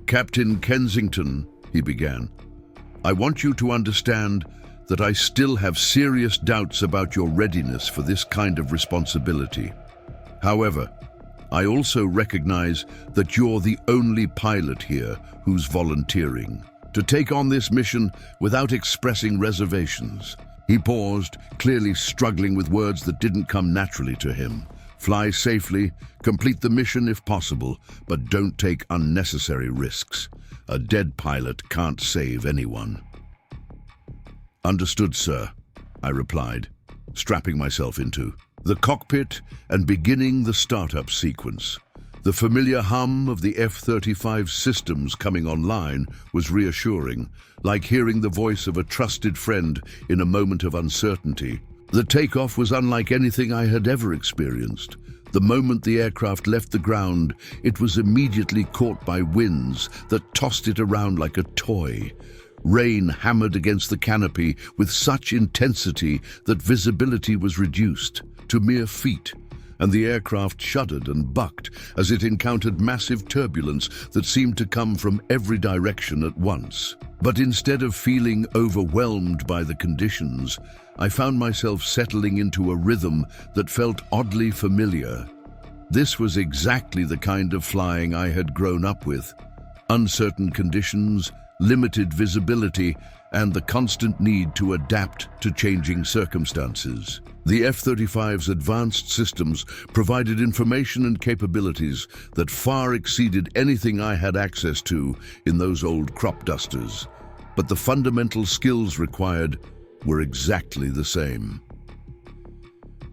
Speaker 1: "Captain Kensington," he began, "I want you to understand that I still have serious doubts about your readiness for this kind of responsibility. However, I also recognize that you're the only pilot here who's volunteering to take on this mission without expressing reservations." He paused, clearly struggling with words that didn't come naturally to him. "Fly safely, complete the mission if possible, but don't take unnecessary risks. A dead pilot can't save anyone." "Understood, sir," I replied, strapping myself into the cockpit and beginning the startup sequence. The familiar hum of the F-35 systems coming online was reassuring, like hearing the voice of a trusted friend in a moment of uncertainty. The takeoff was unlike anything I had ever experienced. The moment the aircraft left the ground, it was immediately caught by winds that tossed it around like a toy, Rain hammered against the canopy with such intensity that visibility was reduced to mere feet, and the aircraft shuddered and bucked as it encountered massive turbulence that seemed to come from every direction at once. But instead of feeling overwhelmed by the conditions, I found myself settling into a rhythm that felt oddly familiar. This was exactly the kind of flying I had grown up with. Uncertain conditions, limited visibility, and the constant need to adapt to changing circumstances. The F-35's advanced systems provided information and capabilities that far exceeded anything I had access to in those old crop dusters. But the fundamental skills required were exactly the same.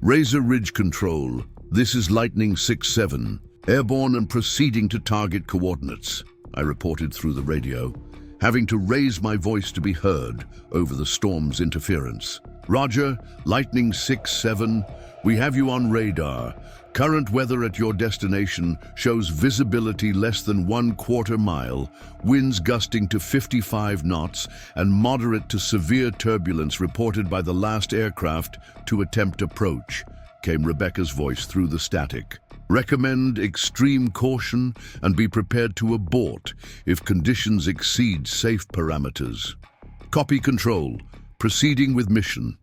Speaker 1: Razor Ridge Control, this is Lightning 6-7, airborne and proceeding to target coordinates, I reported through the radio, having to raise my voice to be heard over the storm's interference. Roger, Lightning 6-7, we have you on radar. Current weather at your destination shows visibility less than 1/4 mile, winds gusting to 55 knots, and moderate to severe turbulence reported by the last aircraft to attempt approach, came Rebecca's voice through the static. Recommend extreme caution and be prepared to abort if conditions exceed safe parameters. Copy control, proceeding with mission.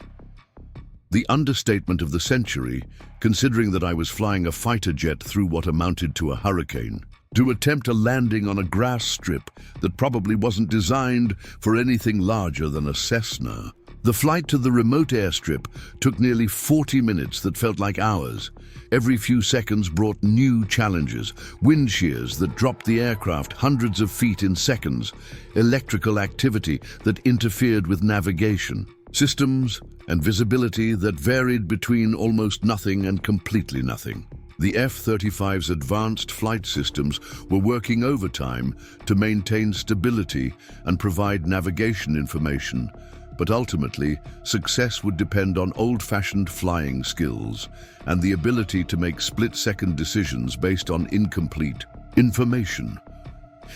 Speaker 1: The understatement of the century, considering that I was flying a fighter jet through what amounted to a hurricane, to attempt a landing on a grass strip that probably wasn't designed for anything larger than a Cessna. The flight to the remote airstrip took nearly 40 minutes that felt like hours. Every few seconds brought new challenges, wind shears that dropped the aircraft hundreds of feet in seconds, electrical activity that interfered with navigation, systems and visibility that varied between almost nothing and completely nothing. The F-35's advanced flight systems were working overtime to maintain stability and provide navigation information, but ultimately, success would depend on old-fashioned flying skills and the ability to make split-second decisions based on incomplete information.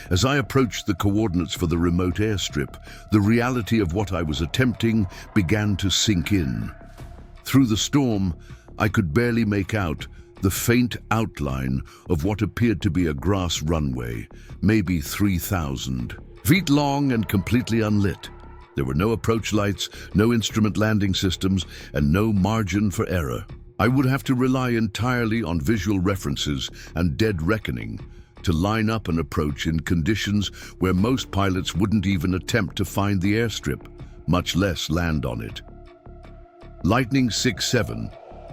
Speaker 1: As I approached the coordinates for the remote airstrip, the reality of what I was attempting began to sink in. Through the storm, I could barely make out the faint outline of what appeared to be a grass runway, maybe 3,000 feet long and completely unlit. There were no approach lights, no instrument landing systems, and no margin for error. I would have to rely entirely on visual references and dead reckoning to line up an approach in conditions where most pilots wouldn't even attempt to find the airstrip, much less land on it. Lightning 6-7,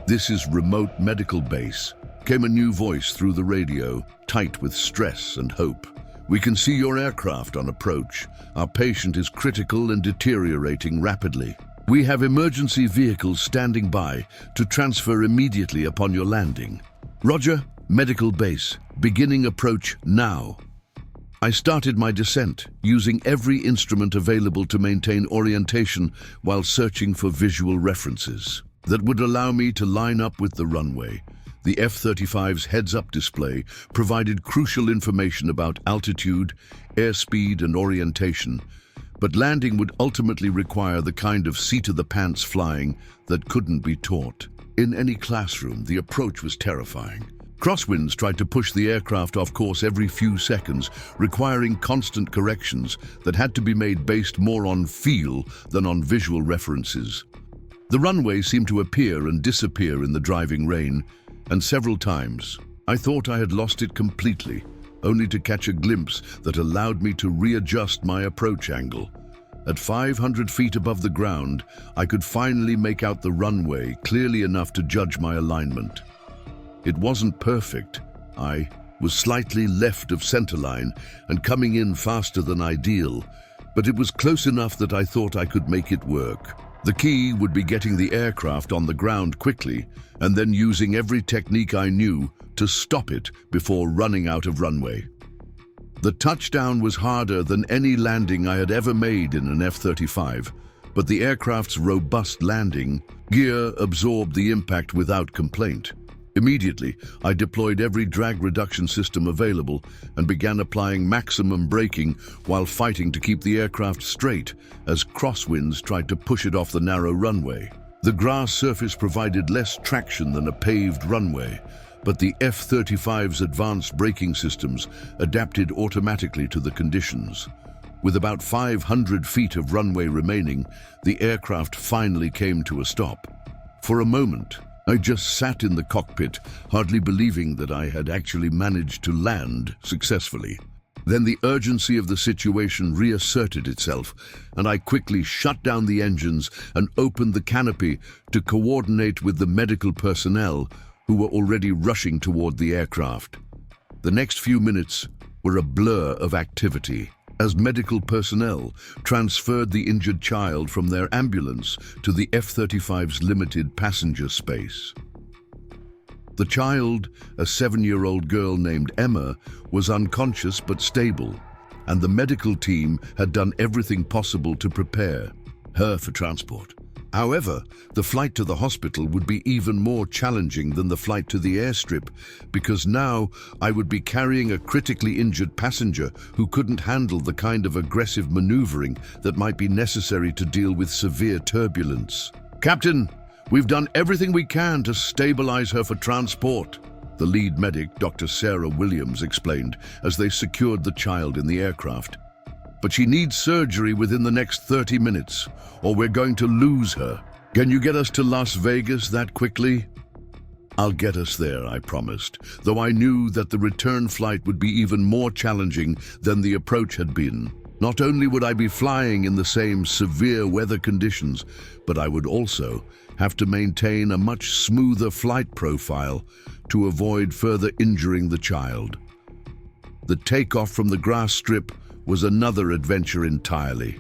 Speaker 1: this is remote medical base, came a new voice through the radio, tight with stress and hope. We can see your aircraft on approach. Our patient is critical and deteriorating rapidly. We have emergency vehicles standing by to transfer immediately upon your landing. Roger, medical base, beginning approach now. I started my descent, using every instrument available to maintain orientation while searching for visual references that would allow me to line up with the runway. The F-35's heads-up display provided crucial information about altitude, airspeed, and orientation, but landing would ultimately require the kind of seat-of-the-pants flying that couldn't be taught. In any classroom, the approach was terrifying. Crosswinds tried to push the aircraft off course every few seconds, requiring constant corrections that had to be made based more on feel than on visual references. The runway seemed to appear and disappear in the driving rain, and several times I thought I had lost it completely, only to catch a glimpse that allowed me to readjust my approach angle. At 500 feet above the ground, I could finally make out the runway clearly enough to judge my alignment. It wasn't perfect. I was slightly left of centerline and coming in faster than ideal, but it was close enough that I thought I could make it work. The key would be getting the aircraft on the ground quickly and then using every technique I knew to stop it before running out of runway. The touchdown was harder than any landing I had ever made in an F-35, but the aircraft's robust landing gear absorbed the impact without complaint. Immediately, I deployed every drag reduction system available and began applying maximum braking while fighting to keep the aircraft straight as crosswinds tried to push it off the narrow runway. The grass surface provided less traction than a paved runway, but the F-35's advanced braking systems adapted automatically to the conditions. With about 500 feet of runway remaining, the aircraft finally came to a stop. For a moment, I just sat in the cockpit, hardly believing that I had actually managed to land successfully. Then the urgency of the situation reasserted itself, and I quickly shut down the engines and opened the canopy to coordinate with the medical personnel who were already rushing toward the aircraft. The next few minutes were a blur of activity, as medical personnel transferred the injured child from their ambulance to the F-35's limited passenger space. The child, a 7-year-old girl named Emma, was unconscious but stable, and the medical team had done everything possible to prepare her for transport. However, the flight to the hospital would be even more challenging than the flight to the airstrip, because now I would be carrying a critically injured passenger who couldn't handle the kind of aggressive maneuvering that might be necessary to deal with severe turbulence. "Captain, we've done everything we can to stabilize her for transport," the lead medic, Dr. Sarah Williams, explained as they secured the child in the aircraft. "But she needs surgery within the next 30 minutes, or we're going to lose her. Can you get us to Las Vegas that quickly?" "I'll get us there," I promised, though I knew that the return flight would be even more challenging than the approach had been. Not only would I be flying in the same severe weather conditions, but I would also have to maintain a much smoother flight profile to avoid further injuring the child. The takeoff from the grass strip was another adventure entirely.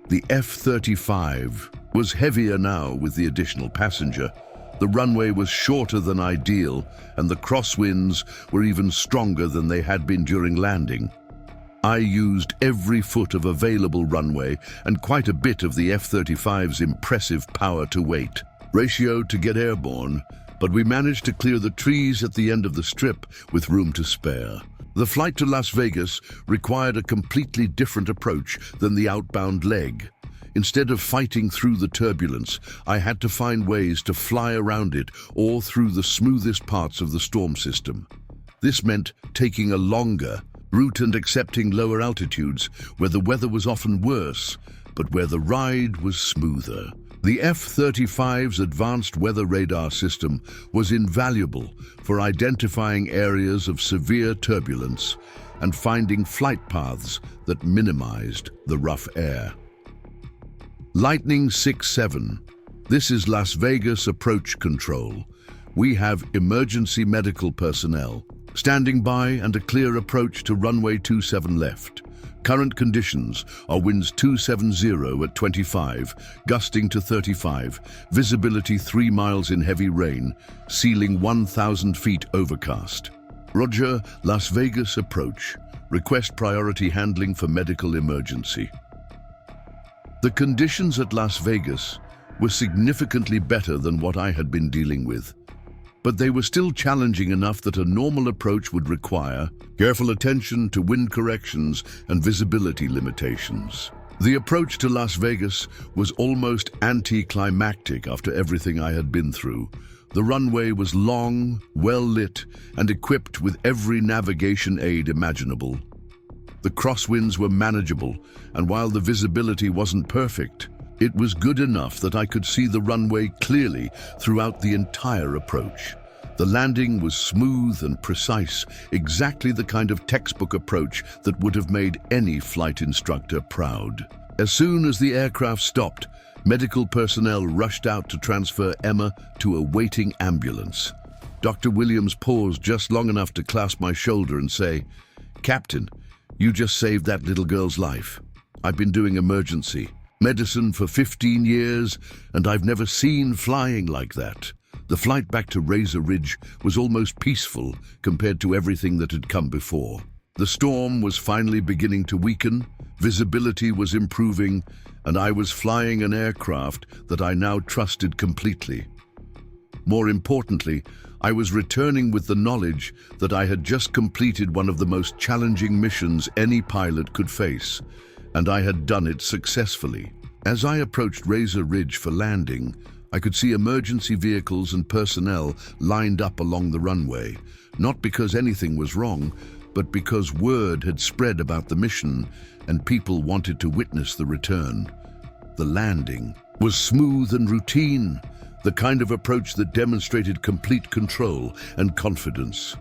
Speaker 1: The F-35 was heavier now with the additional passenger. The runway was shorter than ideal, and the crosswinds were even stronger than they had been during landing. I used every foot of available runway and quite a bit of the F-35's impressive power-to-weight ratio to get airborne, but we managed to clear the trees at the end of the strip with room to spare. The flight to Las Vegas required a completely different approach than the outbound leg. Instead of fighting through the turbulence, I had to find ways to fly around it or through the smoothest parts of the storm system. This meant taking a longer route and accepting lower altitudes where the weather was often worse, but where the ride was smoother. The F-35's advanced weather radar system was invaluable for identifying areas of severe turbulence and finding flight paths that minimized the rough air. Lightning 6-7. This is Las Vegas approach control. We have emergency medical personnel standing by and a clear approach to runway 27 left. Current conditions are winds 270 at 25, gusting to 35, visibility 3 miles in heavy rain, ceiling 1,000 feet overcast. Roger, Las Vegas approach. Request priority handling for medical emergency. The conditions at Las Vegas were significantly better than what I had been dealing with, but they were still challenging enough that a normal approach would require careful attention to wind corrections and visibility limitations. The approach to Las Vegas was almost anticlimactic after everything I had been through. The runway was long, well-lit, and equipped with every navigation aid imaginable. The crosswinds were manageable, and while the visibility wasn't perfect, it was good enough that I could see the runway clearly throughout the entire approach. The landing was smooth and precise, exactly the kind of textbook approach that would have made any flight instructor proud. As soon as the aircraft stopped, medical personnel rushed out to transfer Emma to a waiting ambulance. Dr. Williams paused just long enough to clasp my shoulder and say, "Captain, you just saved that little girl's life. I've been doing emergency medicine for 15 years, and I've never seen flying like that." The flight back to Razor Ridge was almost peaceful compared to everything that had come before. The storm was finally beginning to weaken, visibility was improving, and I was flying an aircraft that I now trusted completely. More importantly, I was returning with the knowledge that I had just completed one of the most challenging missions any pilot could face, and I had done it successfully. As I approached Razor Ridge for landing, I could see emergency vehicles and personnel lined up along the runway, not because anything was wrong, but because word had spread about the mission and people wanted to witness the return. The landing was smooth and routine, the kind of approach that demonstrated complete control and confidence.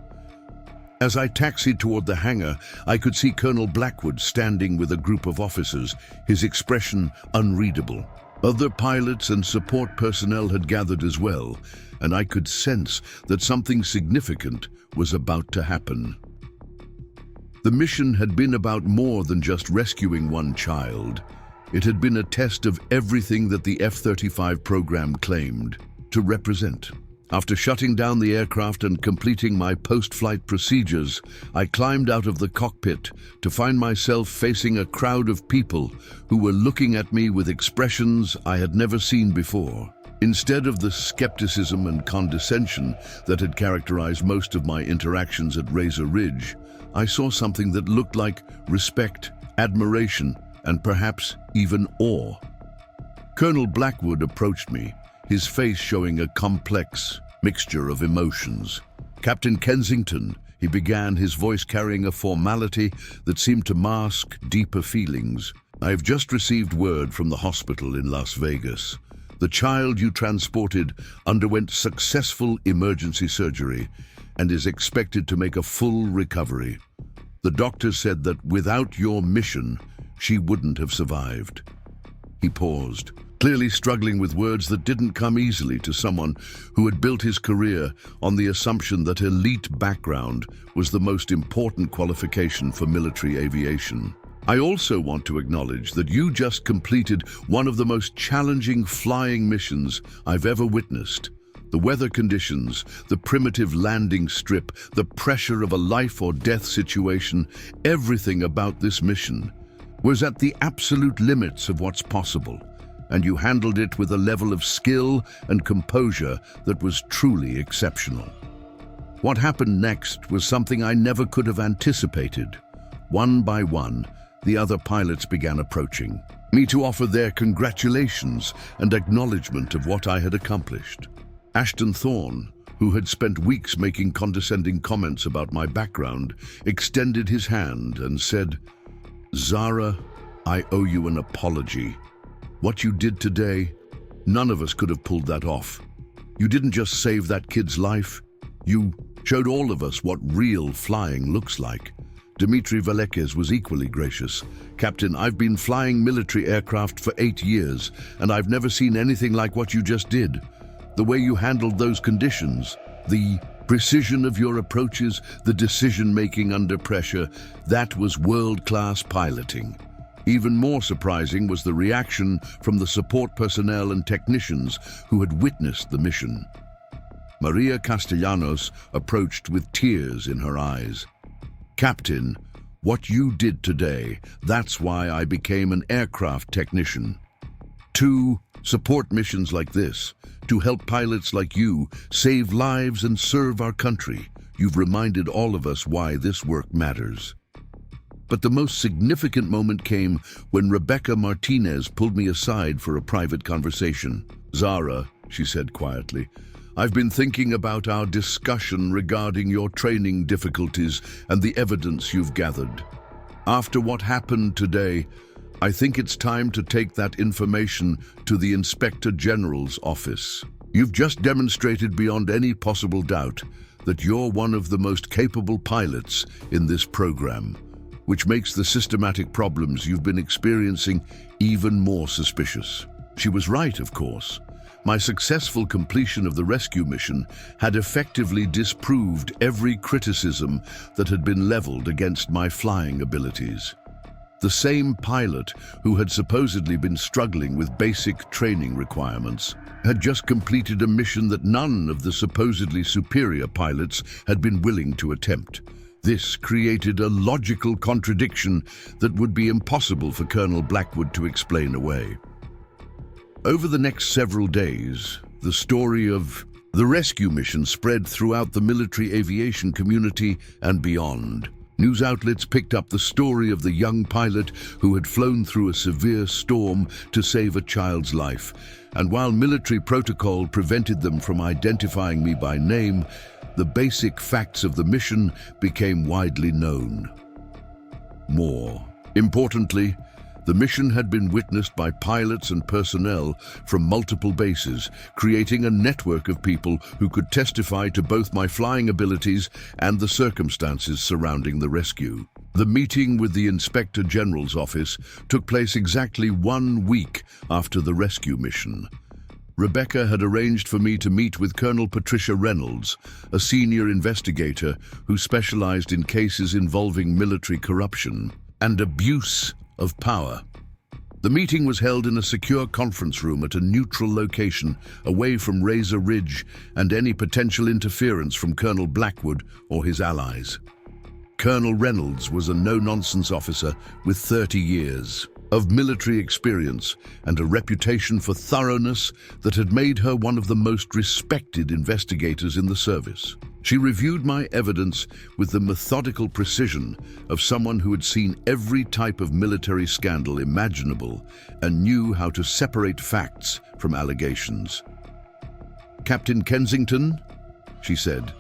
Speaker 1: As I taxied toward the hangar, I could see Colonel Blackwood standing with a group of officers, his expression unreadable. Other pilots and support personnel had gathered as well, and I could sense that something significant was about to happen. The mission had been about more than just rescuing one child. It had been a test of everything that the F-35 program claimed to represent. After shutting down the aircraft and completing my post-flight procedures, I climbed out of the cockpit to find myself facing a crowd of people who were looking at me with expressions I had never seen before. Instead of the skepticism and condescension that had characterized most of my interactions at Razor Ridge, I saw something that looked like respect, admiration, and perhaps even awe. Colonel Blackwood approached me, his face showing a complex mixture of emotions. "Captain Kensington," he began, his voice carrying a formality that seemed to mask deeper feelings. "I have just received word from the hospital in Las Vegas. The child you transported underwent successful emergency surgery and is expected to make a full recovery. The doctor said that without your mission, she wouldn't have survived." He paused, clearly struggling with words that didn't come easily to someone who had built his career on the assumption that elite background was the most important qualification for military aviation. "I also want to acknowledge that you just completed one of the most challenging flying missions I've ever witnessed. The weather conditions, the primitive landing strip, the pressure of a life or death situation, everything about this mission was at the absolute limits of what's possible, and you handled it with a level of skill and composure that was truly exceptional." What happened next was something I never could have anticipated. One by one, the other pilots began approaching me to offer their congratulations and acknowledgement of what I had accomplished. Ashton Thorne, who had spent weeks making condescending comments about my background, extended his hand and said, "Zara, I owe you an apology. What you did today, none of us could have pulled that off. You didn't just save that kid's life, you showed all of us what real flying looks like." Dmitry Velekes was equally gracious. "Captain, I've been flying military aircraft for 8 years, and I've never seen anything like what you just did. The way you handled those conditions, the precision of your approaches, the decision-making under pressure, that was world-class piloting." Even more surprising was the reaction from the support personnel and technicians who had witnessed the mission. Maria Castellanos approached with tears in her eyes. "Captain, what you did today, that's why I became an aircraft technician. To support missions like this, to help pilots like you save lives and serve our country. You've reminded all of us why this work matters." But the most significant moment came when Rebecca Martinez pulled me aside for a private conversation. "Zara," she said quietly, "I've been thinking about our discussion regarding your training difficulties and the evidence you've gathered. After what happened today, I think it's time to take that information to the Inspector General's office. You've just demonstrated beyond any possible doubt that you're one of the most capable pilots in this program, which makes the systematic problems you've been experiencing even more suspicious." She was right, of course. My successful completion of the rescue mission had effectively disproved every criticism that had been leveled against my flying abilities. The same pilot who had supposedly been struggling with basic training requirements had just completed a mission that none of the supposedly superior pilots had been willing to attempt. This created a logical contradiction that would be impossible for Colonel Blackwood to explain away. Over the next several days, the story of The rescue mission spread throughout the military aviation community and beyond. News outlets picked up the story of the young pilot who had flown through a severe storm to save a child's life. And while military protocol prevented them from identifying me by name, the basic facts of the mission became widely known. More importantly, the mission had been witnessed by pilots and personnel from multiple bases, creating a network of people who could testify to both my flying abilities and the circumstances surrounding the rescue. The meeting with the Inspector General's office took place exactly 1 week after the rescue mission. Rebecca had arranged for me to meet with Colonel Patricia Reynolds, a senior investigator who specialized in cases involving military corruption and abuse of power. The meeting was held in a secure conference room at a neutral location away from Razor Ridge and any potential interference from Colonel Blackwood or his allies. Colonel Reynolds was a no-nonsense officer with 30 years of military experience and a reputation for thoroughness that had made her one of the most respected investigators in the service. She reviewed my evidence with the methodical precision of someone who had seen every type of military scandal imaginable and knew how to separate facts from allegations. "Captain Kensington," she said,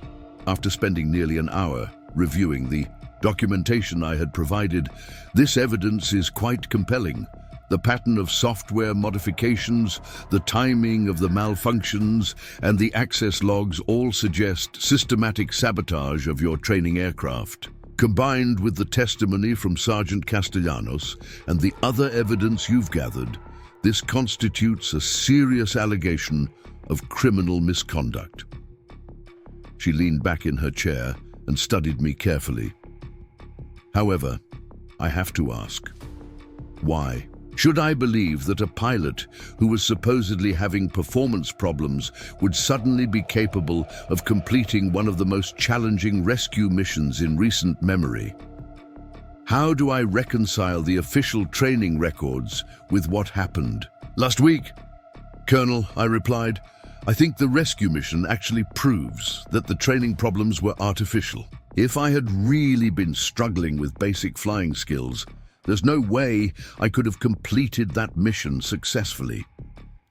Speaker 1: after spending nearly an hour reviewing the documentation I had provided, "this evidence is quite compelling. The pattern of software modifications, the timing of the malfunctions, and the access logs all suggest systematic sabotage of your training aircraft. Combined with the testimony from Sergeant Castellanos and the other evidence you've gathered, this constitutes a serious allegation of criminal misconduct." She leaned back in her chair and studied me carefully. "However, I have to ask, why? Should I believe that a pilot who was supposedly having performance problems would suddenly be capable of completing one of the most challenging rescue missions in recent memory? How do I reconcile the official training records with what happened last week?" "Colonel," I replied, "I think the rescue mission actually proves that the training problems were artificial. If I had really been struggling with basic flying skills, there's no way I could have completed that mission successfully.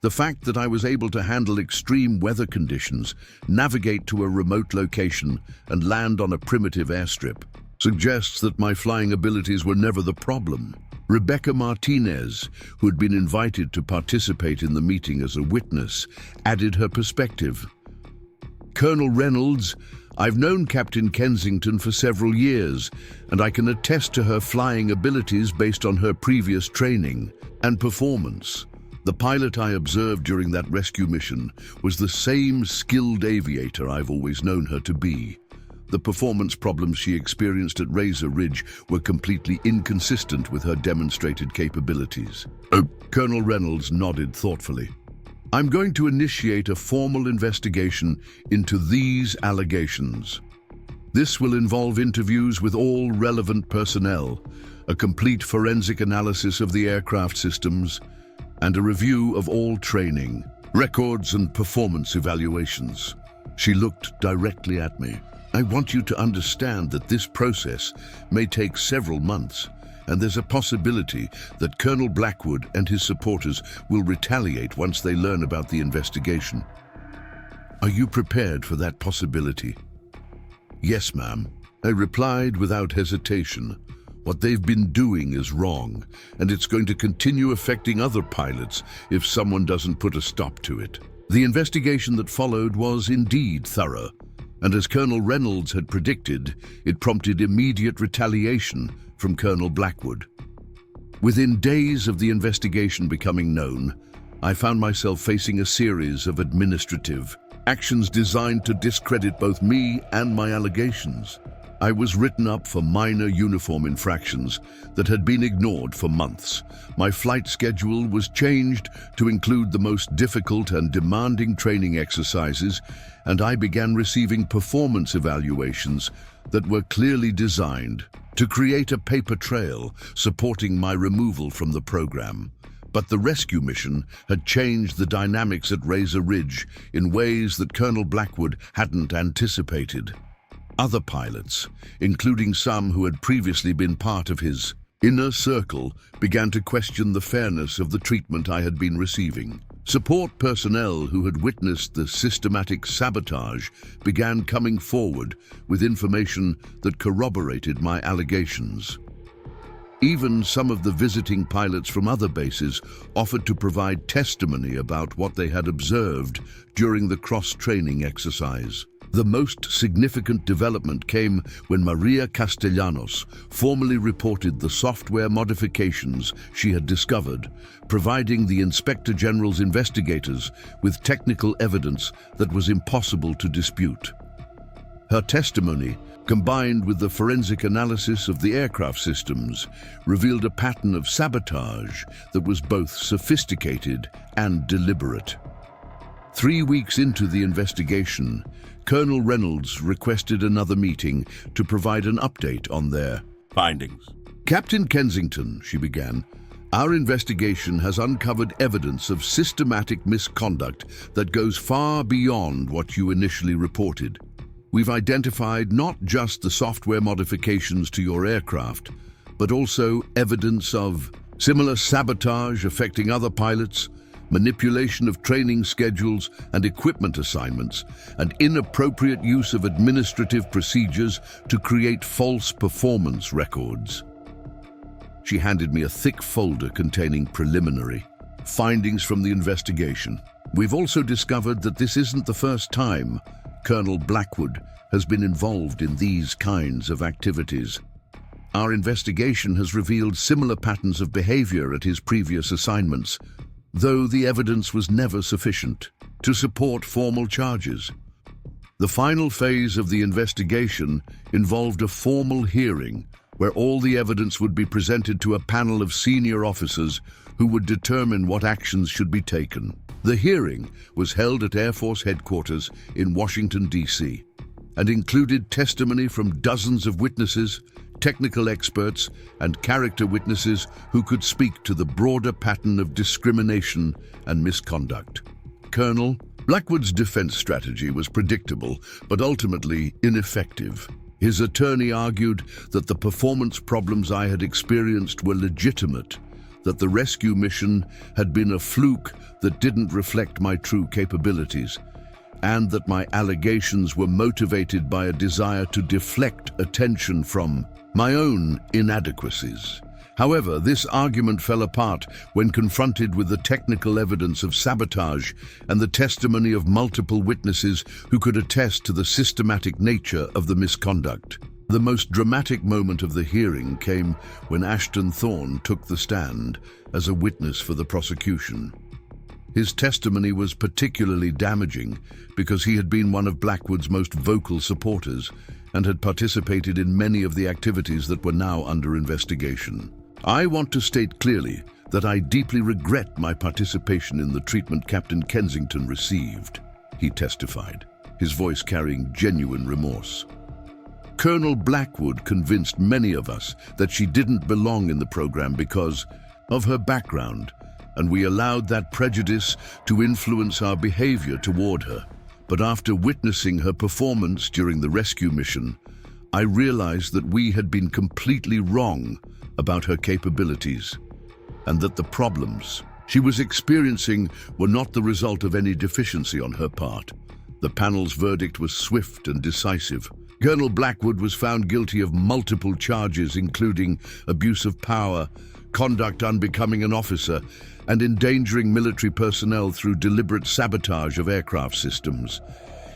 Speaker 1: The fact that I was able to handle extreme weather conditions, navigate to a remote location, and land on a primitive airstrip suggests that my flying abilities were never the problem." Rebecca Martinez, who had been invited to participate in the meeting as a witness, added her perspective. "Colonel Reynolds, I've known Captain Kensington for several years, and I can attest to her flying abilities based on her previous training and performance. The pilot I observed during that rescue mission was the same skilled aviator I've always known her to be. The performance problems she experienced at Razor Ridge were completely inconsistent with her demonstrated capabilities." Colonel Reynolds nodded thoughtfully. "I'm going to initiate a formal investigation into these allegations. This will involve interviews with all relevant personnel, a complete forensic analysis of the aircraft systems, and a review of all training, records, and performance evaluations." She looked directly at me. "I want you to understand that this process may take several months, and there's a possibility that Colonel Blackwood and his supporters will retaliate once they learn about the investigation. Are you prepared for that possibility?" "Yes, ma'am," I replied without hesitation. "What they've been doing is wrong, and it's going to continue affecting other pilots if someone doesn't put a stop to it." The investigation that followed was indeed thorough, and as Colonel Reynolds had predicted, it prompted immediate retaliation from Colonel Blackwood. Within days of the investigation becoming known, I found myself facing a series of administrative actions designed to discredit both me and my allegations. I was written up for minor uniform infractions that had been ignored for months. My flight schedule was changed to include the most difficult and demanding training exercises, and I began receiving performance evaluations that were clearly designed to create a paper trail supporting my removal from the program. But the rescue mission had changed the dynamics at Razor Ridge in ways that Colonel Blackwood hadn't anticipated. Other pilots, including some who had previously been part of his inner circle, began to question the fairness of the treatment I had been receiving. Support personnel who had witnessed the systematic sabotage began coming forward with information that corroborated my allegations. Even some of the visiting pilots from other bases offered to provide testimony about what they had observed during the cross-training exercise. The most significant development came when Maria Castellanos formally reported the software modifications she had discovered, providing the Inspector General's investigators with technical evidence that was impossible to dispute. Her testimony, combined with the forensic analysis of the aircraft systems, revealed a pattern of sabotage that was both sophisticated and deliberate. 3 weeks into the investigation, Colonel Reynolds requested another meeting to provide an update on their findings. "Captain Kensington," she began, "our investigation has uncovered evidence of systematic misconduct that goes far beyond what you initially reported. We've identified not just the software modifications to your aircraft, but also evidence of similar sabotage affecting other pilots, manipulation of training schedules and equipment assignments, and inappropriate use of administrative procedures to create false performance records." She handed me a thick folder containing preliminary findings from the investigation. "We've also discovered that this isn't the first time Colonel Blackwood has been involved in these kinds of activities. Our investigation has revealed similar patterns of behavior at his previous assignments, though the evidence was never sufficient to support formal charges. The final phase of the investigation involved a formal hearing where all the evidence would be presented to a panel of senior officers who would determine what actions should be taken. The hearing was held at Air Force Headquarters in Washington, D.C., and included testimony from dozens of witnesses, technical experts, and character witnesses who could speak to the broader pattern of discrimination and misconduct. Colonel Blackwood's defense strategy was predictable, but ultimately ineffective. His attorney argued that the performance problems I had experienced were legitimate, that the rescue mission had been a fluke that didn't reflect my true capabilities, and that my allegations were motivated by a desire to deflect attention from my own inadequacies. However, this argument fell apart when confronted with the technical evidence of sabotage and the testimony of multiple witnesses who could attest to the systematic nature of the misconduct. The most dramatic moment of the hearing came when Ashton Thorne took the stand as a witness for the prosecution. His testimony was particularly damaging because he had been one of Blackwood's most vocal supporters and had participated in many of the activities that were now under investigation. "I want to state clearly that I deeply regret my participation in the treatment Captain Kensington received," he testified, his voice carrying genuine remorse. "Colonel Blackwood convinced many of us that she didn't belong in the program because of her background, and we allowed that prejudice to influence our behavior toward her. But after witnessing her performance during the rescue mission, I realized that we had been completely wrong about her capabilities, and that the problems she was experiencing were not the result of any deficiency on her part." The panel's verdict was swift and decisive. Colonel Blackwood was found guilty of multiple charges, including abuse of power, conduct unbecoming an officer, and endangering military personnel through deliberate sabotage of aircraft systems.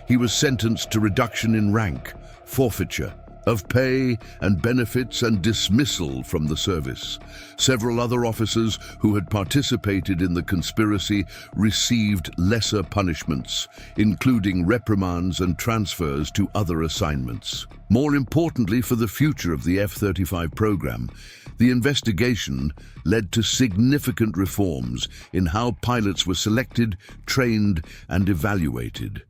Speaker 1: He was sentenced to reduction in rank, forfeiture of pay and benefits, and dismissal from the service. Several other officers who had participated in the conspiracy received lesser punishments, including reprimands and transfers to other assignments. More importantly for the future of the F-35 program, the investigation led to significant reforms in how pilots were selected, trained, and evaluated.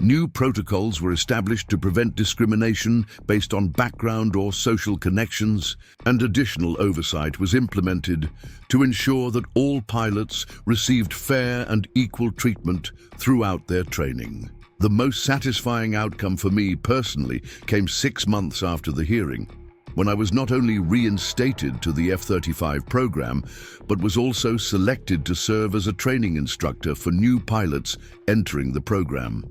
Speaker 1: New protocols were established to prevent discrimination based on background or social connections, and additional oversight was implemented to ensure that all pilots received fair and equal treatment throughout their training. The most satisfying outcome for me personally came 6 months after the hearing, when I was not only reinstated to the F-35 program, but was also selected to serve as a training instructor for new pilots entering the program.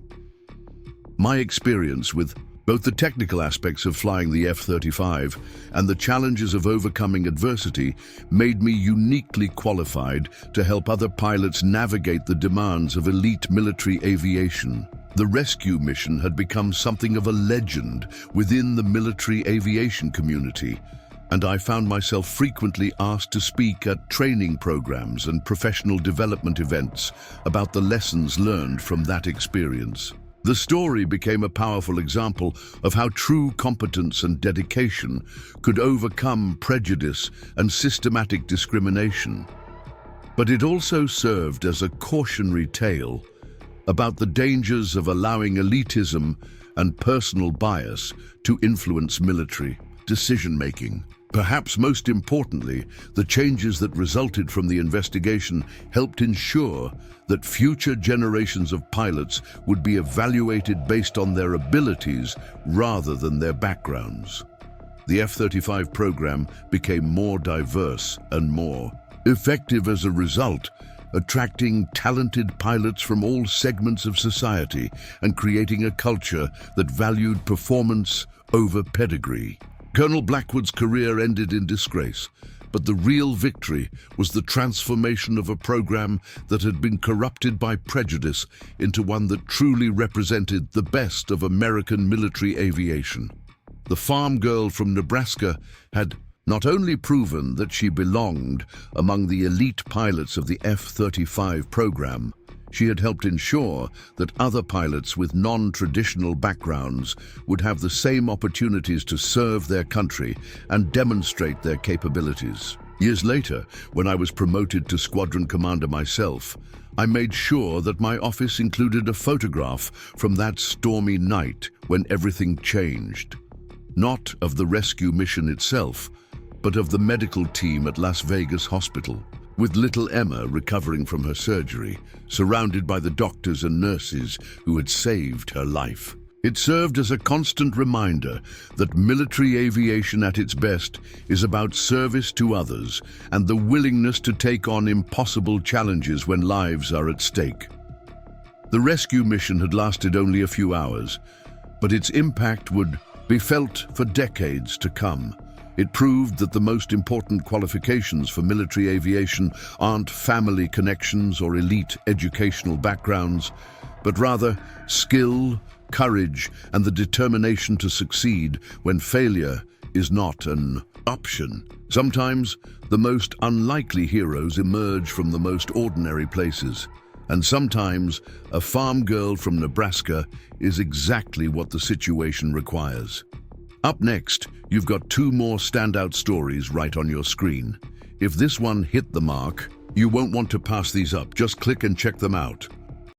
Speaker 1: My experience with both the technical aspects of flying the F-35 and the challenges of overcoming adversity made me uniquely qualified to help other pilots navigate the demands of elite military aviation. The rescue mission had become something of a legend within the military aviation community, and I found myself frequently asked to speak at training programs and professional development events about the lessons learned from that experience. The story became a powerful example of how true competence and dedication could overcome prejudice and systematic discrimination. But it also served as a cautionary tale about the dangers of allowing elitism and personal bias to influence military decision-making. Perhaps most importantly, the changes that resulted from the investigation helped ensure that future generations of pilots would be evaluated based on their abilities rather than their backgrounds. The F-35 program became more diverse and more effective as a result, attracting talented pilots from all segments of society and creating a culture that valued performance over pedigree. Colonel Blackwood's career ended in disgrace, but the real victory was the transformation of a program that had been corrupted by prejudice into one that truly represented the best of American military aviation. The farm girl from Nebraska had not only proven that she belonged among the elite pilots of the F-35 program, she had helped ensure that other pilots with non-traditional backgrounds would have the same opportunities to serve their country and demonstrate their capabilities. Years later, when I was promoted to squadron commander myself, I made sure that my office included a photograph from that stormy night when everything changed. Not of the rescue mission itself, but of the medical team at Las Vegas Hospital, with little Emma recovering from her surgery, surrounded by the doctors and nurses who had saved her life. It served as a constant reminder that military aviation at its best is about service to others and the willingness to take on impossible challenges when lives are at stake. The rescue mission had lasted only a few hours, but its impact would be felt for decades to come. It proved that the most important qualifications for military aviation aren't family connections or elite educational backgrounds, but rather skill, courage, and the determination to succeed when failure is not an option. Sometimes, the most unlikely heroes emerge from the most ordinary places, and sometimes a farm girl from Nebraska is exactly what the situation requires. Up next, you've got 2 more standout stories right on your screen. If this one hit the mark, you won't want to pass these up. Just click and check them out.